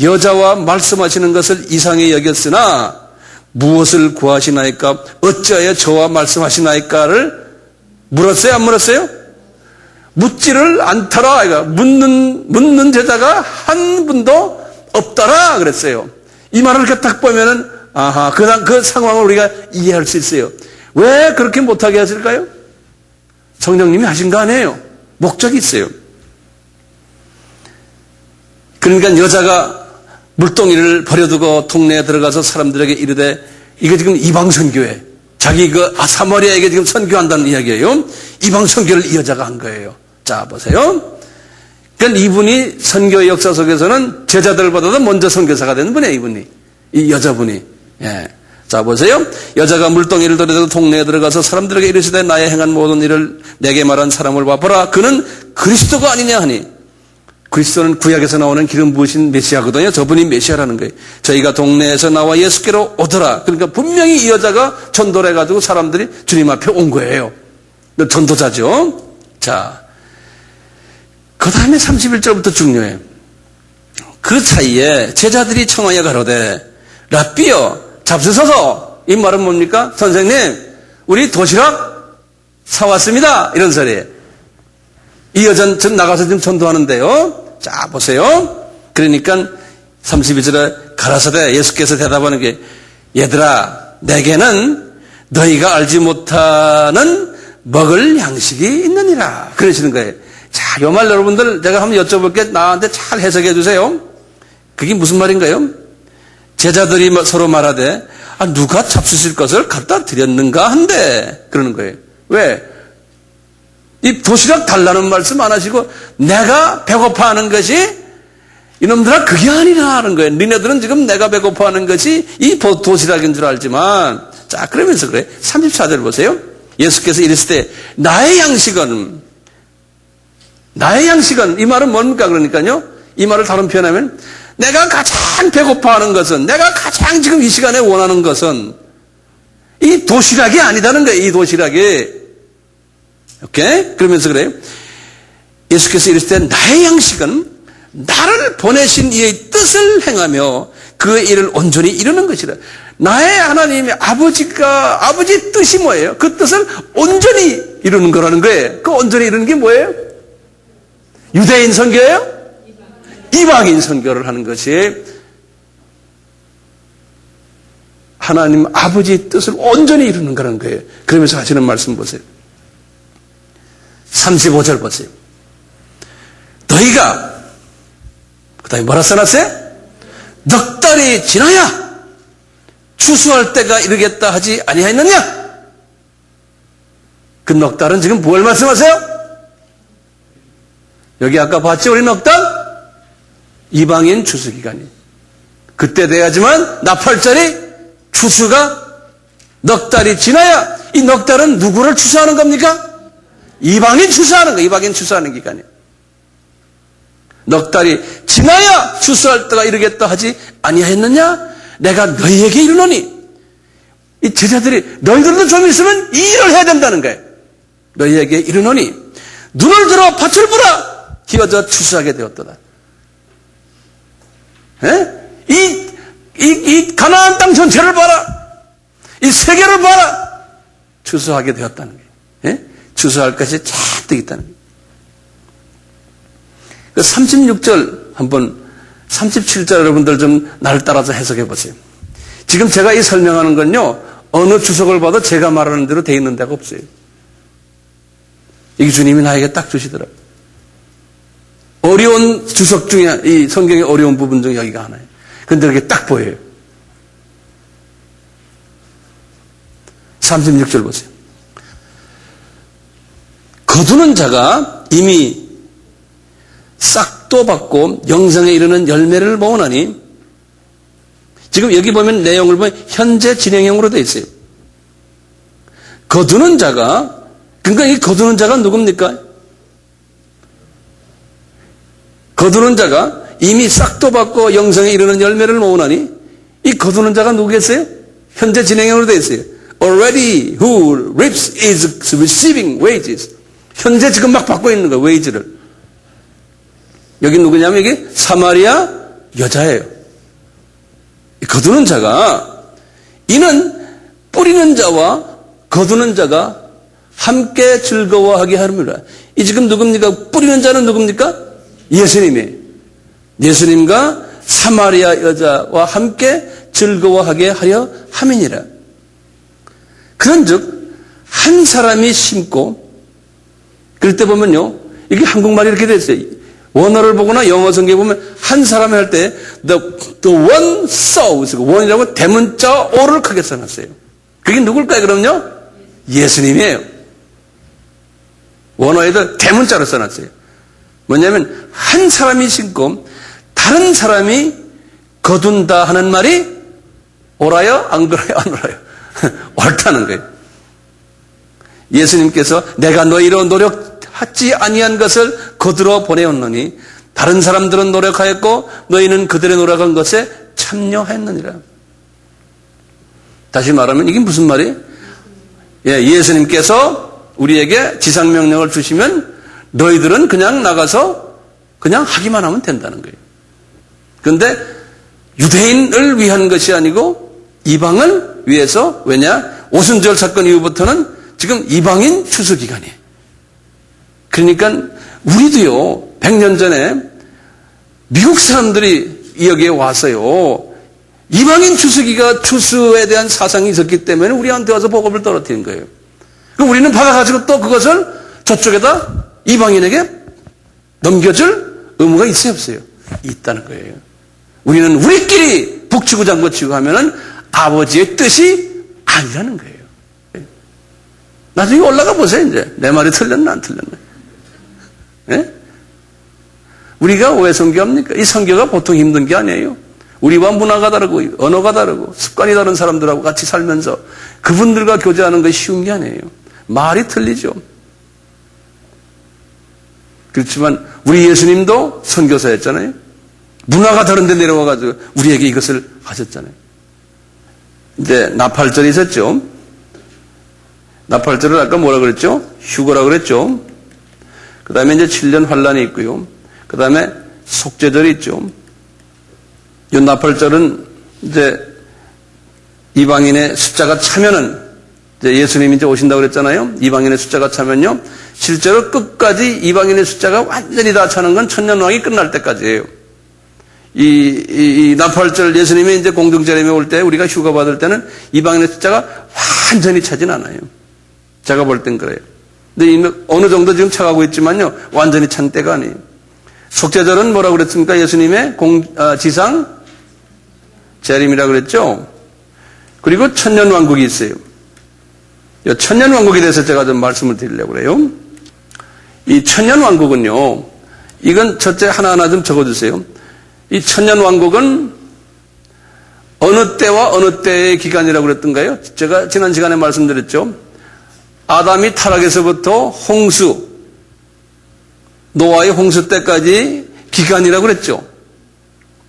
여자와 말씀하시는 것을 이상히 여겼으나 무엇을 구하시나이까? 어찌하여 저와 말씀하시나이까를 물었어요? 안 물었어요? 묻지를 않더라. 묻는 제자가 한 분도 없더라 그랬어요. 이 말을 이렇게 딱 보면은 그 상황을 우리가 이해할 수 있어요. 왜 그렇게 못하게 하실까요? 성령님이 하신 거 아니에요. 목적이 있어요. 그러니까 여자가 물동이를 버려두고 동네에 들어가서 사람들에게 이르되 이게 지금 이방 선교회 자기 사마리아에게 지금 선교한다는 이야기예요. 이방 선교를 이 여자가 한 거예요. 자 보세요. 그러니까 이분이 선교의 역사 속에서는 제자들보다도 먼저 선교사가 된 분이에요. 이 여자분이. 예. 자 보세요. 여자가 물동이를 버려두고 동네에 들어가서 사람들에게 이르시되 나의 행한 모든 일을 내게 말한 사람을 봐보라. 그는 그리스도가 아니냐 하니. 그리스도는 구약에서 나오는 기름 부으신 메시아거든요. 저분이 메시아라는 거예요. 저희가 동네에서 나와 예수께로 오더라. 그러니까 분명히 이 여자가 전도를 해가지고 사람들이 주님 앞에 온 거예요. 전도자죠. 자, 그 다음에 31절부터 중요해요. 그 사이에 제자들이 청하여 가로되 랍비여 잡수소서. 이 말은 뭡니까? 선생님 우리 도시락 사왔습니다. 이런 소리예요. 이 여자는 전 나가서 지금 전도하는데요. 자, 보세요. 그러니까 32절에 가라사대 예수께서 대답하는 게 얘들아, 내게는 너희가 알지 못하는 먹을 양식이 있느니라. 그러시는 거예요. 자, 요 말 여러분들 제가 한번 여쭤볼게 나한테 잘 해석해 주세요. 그게 무슨 말인가요? 제자들이 서로 말하되 누가 잡수실 것을 갖다 드렸는가 한데 그러는 거예요. 왜? 이 도시락 달라는 말씀 안 하시고 내가 배고파하는 것이 이놈들아 그게 아니라는 거예요. 니네들은 지금 내가 배고파하는 것이 이 도시락인 줄 알지만 자 그러면서 그래. 34절 보세요. 예수께서 이르시되 나의 양식은 이 말은 뭡니까? 그러니까요. 이 말을 다른 표현하면 내가 가장 배고파하는 것은 내가 가장 지금 이 시간에 원하는 것은 이 도시락이 아니다는 거예요. 이 도시락이. 오케이? 그러면서 그래요. 예수께서 이르시되 나의 양식은 나를 보내신 이의 뜻을 행하며 그의 일을 온전히 이루는 것이라. 나의 하나님의 아버지 뜻이 뭐예요? 그 뜻을 온전히 이루는 거라는 거예요. 그 온전히 이루는 게 뭐예요? 유대인 선교예요? 이방인 선교를 하는 것이 하나님 아버지의 뜻을 온전히 이루는 거라는 거예요. 그러면서 하시는 말씀 보세요. 35절 보세요. 너희가 그 다음에 뭐라 써놨어요? 넉 달이 지나야 추수할 때가 이르겠다 하지 아니하였느냐? 그 넉 달은 지금 뭘 말씀하세요? 여기 아까 봤죠? 우리 넉 달? 이방인 추수기간이 그때 돼야지만 나팔절이 추수가 넉 달이 지나야 이 넉 달은 누구를 추수하는 겁니까? 이방인 추수하는 거, 이방인 추수하는 기간이에요. 넉 달이 지나야 추수할 때가 이르겠다 하지 아니하였느냐? 내가 너희에게 이르노니. 이 제자들이 너희들도 좀 있으면 이 일을 해야 된다는 거예요. 너희에게 이르노니 눈을 들어 밭을 보라. 기어져 추수하게 되었도다. 이 가나안 땅 전체를 봐라. 이 세계를 봐라. 추수하게 되었다는 거예요. 추수할 것이 잔뜩 있다는 거예요. 36절 한번 37절 여러분들 좀 날 따라서 해석해 보세요. 지금 제가 이 설명하는 건요. 어느 주석을 봐도 제가 말하는 대로 돼 있는 데가 없어요. 이게 주님이 나에게 딱 주시더라고요. 어려운 주석 중에 이 성경의 어려운 부분 중에 여기가 하나예요. 근데 이렇게 딱 보여요. 36절 보세요. 거두는 자가 이미 싹도 받고 영생에 이르는 열매를 모으나니, 지금 여기 보면 내용을 보면 현재 진행형으로 되어 있어요. 거두는 자가, 그러니까 이 거두는 자가 누굽니까? 거두는 자가 이미 싹도 받고 영생에 이르는 열매를 모으나니, 이 거두는 자가 누구겠어요? 현재 진행형으로 되어 있어요. Already who reaps is receiving wages. 현재 지금 막 받고 있는 거예요, 웨이지를. 여기 누구냐면 이게 사마리아 여자예요. 거두는 자가, 이는 뿌리는 자와 거두는 자가 함께 즐거워하게 하렵니다. 이 지금 누굽니까? 뿌리는 자는 누굽니까? 예수님이에요. 예수님과 사마리아 여자와 함께 즐거워하게 하려 함이니라. 그런즉 한 사람이 심고, 그럴 때 보면요, 이게 한국말이 이렇게 됐어요. 원어를 보거나 영어 성경에 보면 한 사람이 할 때 the one sows, 원이라고 대문자 o를 크게 써놨어요. 그게 누굴까요? 그럼요, 예수님이에요. 원어에도 대문자로 써놨어요. 뭐냐면 한 사람이 심고 다른 사람이 거둔다 하는 말이 옳아요? 안 그래요? 안 옳아요? 옳다는 거예요. 예수님께서 내가 너희로 노력하지 아니한 것을 거두러 보내었노니 다른 사람들은 노력하였고 너희는 그들의 노력한 것에 참여했느니라. 다시 말하면 이게 무슨 말이에요? 예수님께서 우리에게 지상명령을 주시면 너희들은 그냥 나가서 그냥 하기만 하면 된다는 거예요. 그런데 유대인을 위한 것이 아니고 이방을 위해서, 왜냐? 오순절 사건 이후부터는 지금 이방인 추수기간이에요. 그러니까 우리도요, 100년 전에 미국 사람들이 여기에 와서요, 이방인 추수에 대한 사상이 있었기 때문에 우리한테 와서 복음을 떨어뜨린 거예요. 그럼 우리는 받아가지고 또 그것을 저쪽에다 이방인에게 넘겨줄 의무가 있어요, 없어요? 있다는 거예요. 우리는 우리끼리 북치고 장구치고 하면은 아버지의 뜻이 아니라는 거예요. 나중에 올라가 보세요, 이제. 내 말이 틀렸나, 안 틀렸나. 예? 우리가 왜 선교합니까? 이 선교가 보통 힘든 게 아니에요. 우리와 문화가 다르고, 언어가 다르고, 습관이 다른 사람들하고 같이 살면서 그분들과 교제하는 것이 쉬운 게 아니에요. 말이 틀리죠. 그렇지만 우리 예수님도 선교사였잖아요. 문화가 다른 데 내려와가지고 우리에게 이것을 하셨잖아요. 이제 나팔절이 있었죠. 나팔절을 아까 뭐라 그랬죠? 휴거라고 그랬죠. 그 다음에 이제 7년 환란이 있고요. 그 다음에 속죄절이 있죠. 이 나팔절은 이제 이방인의 숫자가 차면은, 이제 예수님이 이제 오신다고 그랬잖아요. 이방인의 숫자가 차면요, 실제로 끝까지 이방인의 숫자가 완전히 다 차는 건 천년왕이 끝날 때까지예요. 이 나팔절, 예수님이 이제 공동체림에 올 때, 우리가 휴가 받을 때는 이방인의 숫자가 완전히 차진 않아요. 제가 볼 땐 그래요. 근데 어느 정도 지금 차가고 있지만요, 완전히 찬 때가 아니에요. 속죄절은 뭐라고 그랬습니까? 예수님의 지상 재림이라고 그랬죠? 그리고 천년왕국이 있어요. 이 천년왕국에 대해서 제가 좀 말씀을 드리려고 그래요. 이 천년왕국은요, 이건 첫째 하나하나 좀 적어주세요. 이 천년왕국은 어느 때와 어느 때의 기간이라고 그랬던가요? 제가 지난 시간에 말씀드렸죠. 아담이 타락에서부터 홍수, 노아의 홍수 때까지 기간이라고 그랬죠.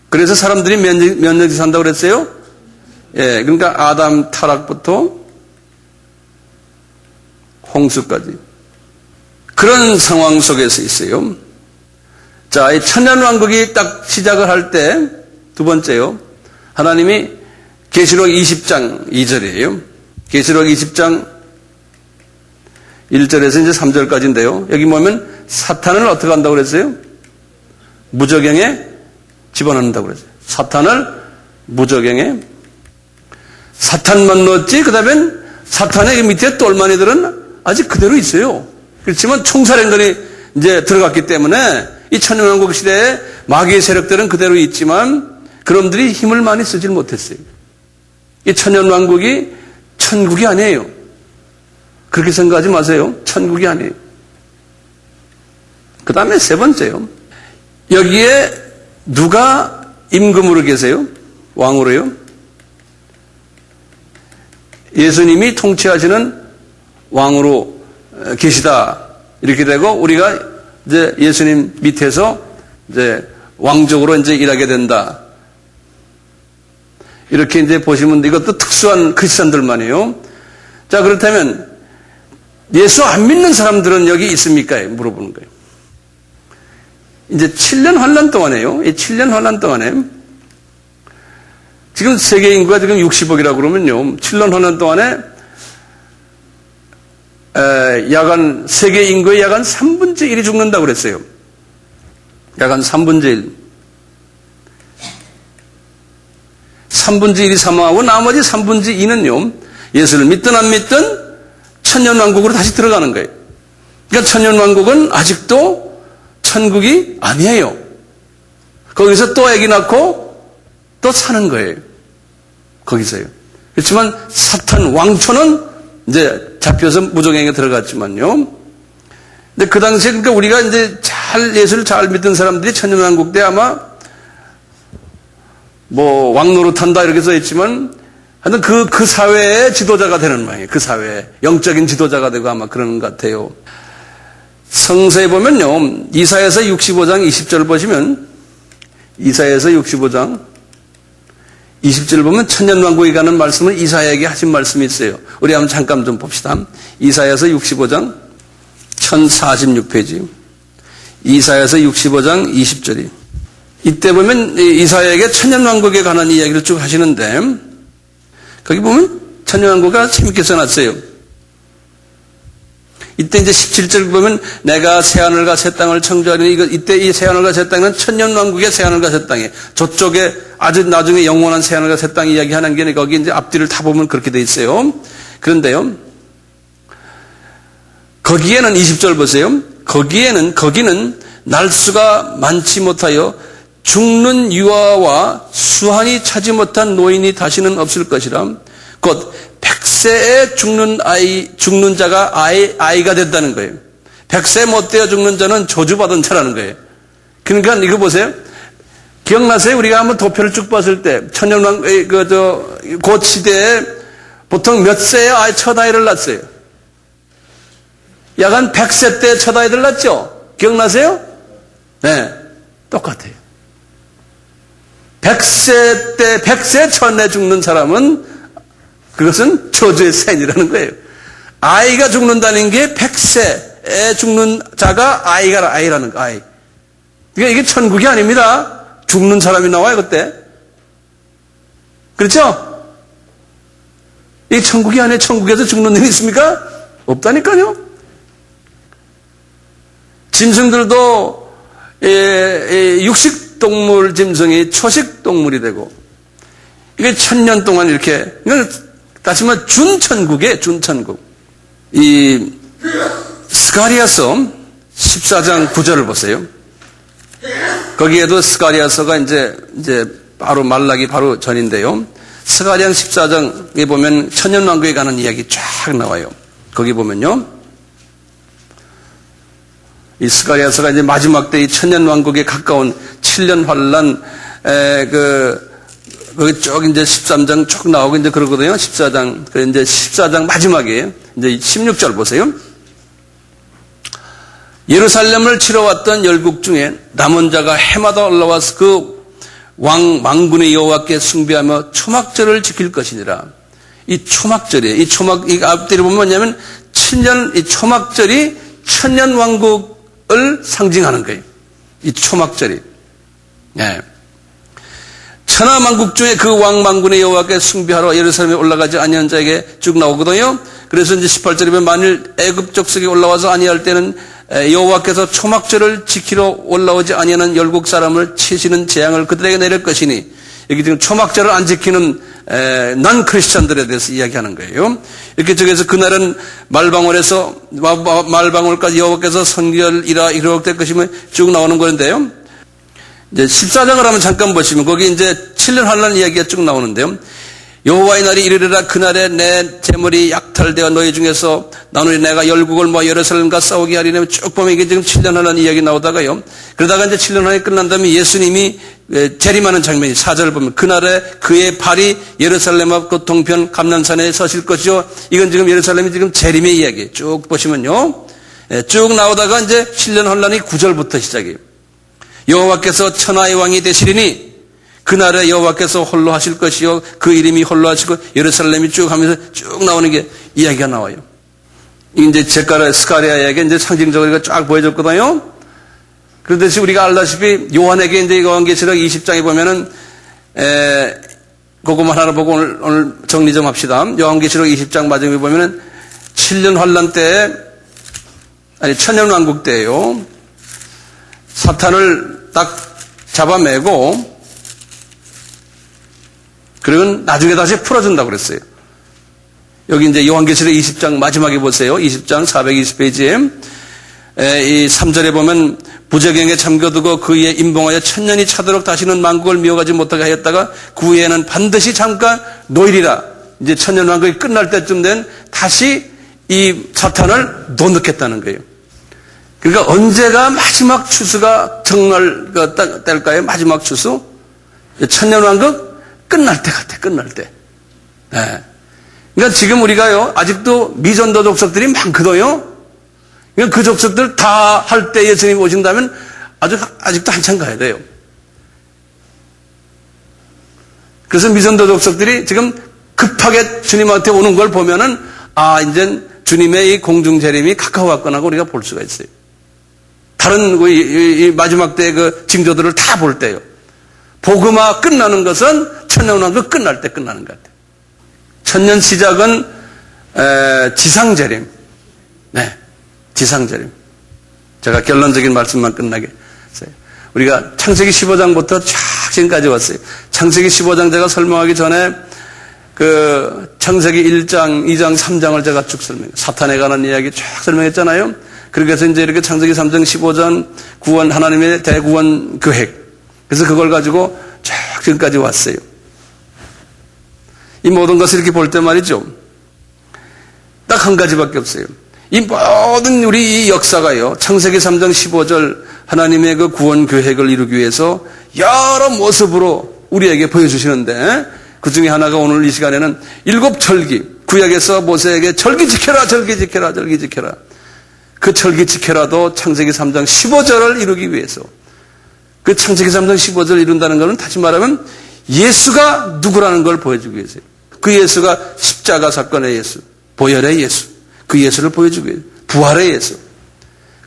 그래서 사람들이 몇 년씩 산다고 그랬어요? 예, 그러니까 아담 타락부터 홍수까지. 그런 상황 속에서 있어요. 자, 이 천년왕국이 딱 시작을 할 때, 두 번째요. 하나님이 계시록 20장 2절이에요. 계시록 20장 1절에서 이제 3절까지인데요. 여기 보면 사탄을 어떻게 한다고 그랬어요? 무저갱에 집어넣는다고 그랬어요. 사탄을 무저갱에. 사탄만 넣었지, 그 다음엔 사탄의 밑에 똘마니들은 아직 그대로 있어요. 그렇지만 총사령관이 이제 들어갔기 때문에 이 천년왕국 시대에 마귀의 세력들은 그대로 있지만 그놈들이 힘을 많이 쓰질 못했어요. 이 천년왕국이 천국이 아니에요. 그렇게 생각하지 마세요. 천국이 아니에요. 그 다음에 세 번째요. 여기에 누가 임금으로 계세요? 왕으로요? 예수님이 통치하시는 왕으로 계시다. 이렇게 되고 우리가 이제 예수님 밑에서 이제 왕족으로 이제 일하게 된다. 이렇게 이제 보시면 이것도 특수한 크리스천들만이에요. 자, 그렇다면 예수 안 믿는 사람들은 여기 있습니까? 물어보는 거예요. 이제 7년 환란 동안에요. 이 7년 환란 동안에 지금 세계 인구가 지금 60억이라고 그러면요. 7년 환란 동안에 세계 인구의 약 한 3분의 1이 죽는다고 그랬어요. 약 한 3분의 1. 3분의 1이 사망하고 나머지 3분의 2는요. 예수를 믿든 안 믿든 천년왕국으로 다시 들어가는 거예요. 그러니까 천년왕국은 아직도 천국이 아니에요. 거기서 또 아기 낳고 또 사는 거예요. 거기서요. 그렇지만 사탄 왕초는 이제 잡혀서 무정행에 들어갔지만요. 근데 그 당시에 그러니까 우리가 이제 예수를 잘 믿던 사람들이 천년왕국 때 아마 뭐 왕노릇한다 이렇게 써있지만 하여튼 그 사회의 지도자가 되는 모양이에요. 그 사회의 영적인 지도자가 되고 아마 그러는 것 같아요. 성서에 보면요. 이사야서 65장 20절 보시면 이사야서 65장 20절 보면 천년왕국에 가는 말씀을 이사야에게 하신 말씀이 있어요. 우리 한번 잠깐 좀 봅시다. 이사야서 65장 1046페이지 이사야서 65장 20절이 이때 보면 이사야에게 천년왕국에 관한 이야기를 쭉 하시는데 거기 보면 천년왕국가 재밌게 써놨어요. 이때 이제 17절 보면 내가 새하늘과 새 땅을 창조하리니 이때 이 새하늘과 새 땅은 천년왕국의 새하늘과 새 땅에 저쪽에 아주 나중에 영원한 새하늘과 새 땅 이야기하는 게 거기 이제 앞뒤를 다 보면 그렇게 돼 있어요. 그런데요. 거기에는 20절 보세요. 거기는 날수가 많지 못하여 죽는 유아와 수한이 차지 못한 노인이 다시는 없을 것이라. 곧 100세에 죽는 자가 아이가 된다는 거예요. 100세 못 되어 죽는 자는 저주받은 자라는 거예요. 그러니까 이거 보세요. 기억나세요? 우리가 한번 도표를 쭉 봤을 때 그 시대에 보통 몇 세에 첫 아이를 낳았어요? 약 한 100세 때 첫 아이들 낳았죠? 기억나세요? 네, 똑같아요. 100세 전에 죽는 사람은 그것은 저주의 사인이라는 거예요. 아이가 죽는다는 게 100세에 죽는 자가 아이라는 거, 아이. 그러니까 이게 천국이 아닙니다. 죽는 사람이 나와요, 그때. 그렇죠? 이게 천국이 아니에요. 천국에서 죽는 일이 있습니까? 없다니까요. 짐승들도 육식동물 짐승이 초식동물이 되고 이게 1000년 동안 이렇게 다시 말해 준천국이에요. 준천국. 이 스가랴서 14장 9절을 보세요. 거기에도 스가랴서가 이제 바로 말라기 바로 전인데요. 스가랴 14장에 보면 천년왕국에 관한 이야기 쫙 나와요. 거기 보면요. 이 스가랴서가 이제 마지막 때 이 천년왕국에 가까운 7년 환란 거기 쭉 이제 13장 쭉 나오고 이제 그러거든요. 14장. 그 이제 14장 마지막에 이제 16절 보세요. 예루살렘을 치러 왔던 열국 중에 남은 자가 해마다 올라와서 그 왕군의 여호와께 숭배하며 초막절을 지킬 것이니라. 이 초막절이에요. 이 앞뒤를 보면 뭐냐면 7년 이 초막절이 천년 왕국을 상징하는 거예요. 이 초막절이. 네. 천하만국 중에 그 왕만군의 여호와께 숭배하러 예루살렘에 올라가지 아니한 자에게 쭉 나오거든요. 그래서 이제 18절에 보면 만일 애굽 족속에 올라와서 아니할 때는 여호와께서 초막절을 지키러 올라오지 아니하는 열국 사람을 치시는 재앙을 그들에게 내릴 것이니 여기 지금 초막절을 안 지키는 난 크리스천들에 대해서 이야기하는 거예요. 이렇게 저기서 그날은 말방울까지 여호와께서 선결이라 이렇게 될 것이면 쭉 나오는 건데요. 이제 14장을 한번 잠깐 보시면 거기 이제 7년 환란 이야기가 쭉 나오는데요. 여호와의 날이 이르리라. 그날에 내 재물이 약탈되어 너희 중에서 나누니 내가 열국을 모아 예루살렘과 싸우게 하리라. 쭉 보면 이게 지금 7년 환란 이야기 나오다가요. 그러다가 이제 7년 환란이 끝난 다음에 예수님이 재림하는 장면이 4절 보면 그날에 그의 발이 예루살렘 앞 그 동편 감람산에 서실 것이요. 이건 지금 예루살렘이 지금 재림의 이야기. 쭉 보시면요. 쭉 나오다가 이제 7년 환란이 9절부터 시작이에요. 여호와께서 천하의 왕이 되시리니 그날에 여호와께서 홀로 하실 것이요 그 이름이 홀로 하시고 예루살렘이 쭉 하면서 쭉 나오는 게 이야기가 나와요. 이제 스가랴 이야기 이제 상징적으로 쫙 보여줬거든요. 그런데 우리가 알다시피 요한에게 이제 요한계시록 20장에 보면은 그것만 하나 보고 오늘 정리 좀 합시다. 요한계시록 20장 마지막에 보면은 7년 환란 때 천년 왕국 때예요. 사탄을 딱 잡아매고 그리고 나중에 다시 풀어준다고 그랬어요. 여기 이제 요한계시록 20장 마지막에 보세요. 20장 420페이지에 이 3절에 보면 부적경에 잠겨두고 그 위에 임봉하여 천년이 차도록 다시는 만국을 미워가지 못하게 하였다가 그 후에는 반드시 잠깐 놓이리라. 이제 천년 왕국이 끝날 때쯤 된 다시 이 사탄을 놓놓겠다는 거예요. 그러니까 언제가 마지막 추수가 정말 뗄까요? 마지막 추수? 천년 왕국 끝날 때 같아, 끝날 때. 네. 그러니까 지금 우리가요, 아직도 미전도 족속들이 많거든요. 그러니까 그 족속들 다 할 때 예수님이 오신다면 아직도 한참 가야 돼요. 그래서 미전도 족속들이 지금 급하게 주님한테 오는 걸 보면은, 이제 주님의 이 공중재림이 가까워왔구나 우리가 볼 수가 있어요. 다른 이 마지막 때 그 징조들을 다 볼 때요. 복음화 끝나는 것은 천년왕국 끝날 때 끝나는 것 같아요. 천년 시작은 지상재림. 네, 지상재림. 제가 결론적인 말씀만 끝나게 했어요. 우리가 창세기 15장부터 쫙 지금까지 왔어요. 창세기 15장 제가 설명하기 전에 그 창세기 1장, 2장, 3장을 제가 쭉 설명해요. 사탄에 관한 이야기 쫙 설명했잖아요. 그래서 이제 이렇게 창세기 3장 15장 구원, 하나님의 대구원 계획. 그래서 그걸 가지고 쭉 지금까지 왔어요. 이 모든 것을 이렇게 볼 때 말이죠. 딱 한 가지밖에 없어요. 이 모든 우리 이 역사가요. 창세기 3장 15절 하나님의 그 구원 계획을 이루기 위해서 여러 모습으로 우리에게 보여주시는데 그 중에 하나가 오늘 이 시간에는 7절기. 구약에서 모세에게 절기 지켜라, 절기 지켜라, 절기 지켜라. 그 절기 지켜라도 창세기 3장 15절을 이루기 위해서 그 창세기 3장 15절을 이룬다는 것은 다시 말하면 예수가 누구라는 걸 보여주기 위해서요. 그 예수가 십자가 사건의 예수, 보혈의 예수, 그 예수를 보여주기 위해서 부활의 예수.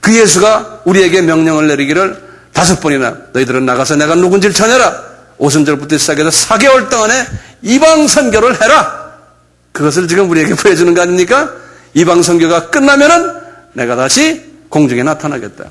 그 예수가 우리에게 명령을 내리기를 5번이나 너희들은 나가서 내가 누군지를 전해라. 오순절부터 시작해서 4개월 동안에 이방 선교를 해라. 그것을 지금 우리에게 보여주는 거 아닙니까? 이방 선교가 끝나면은 내가 다시 공중에 나타나겠다.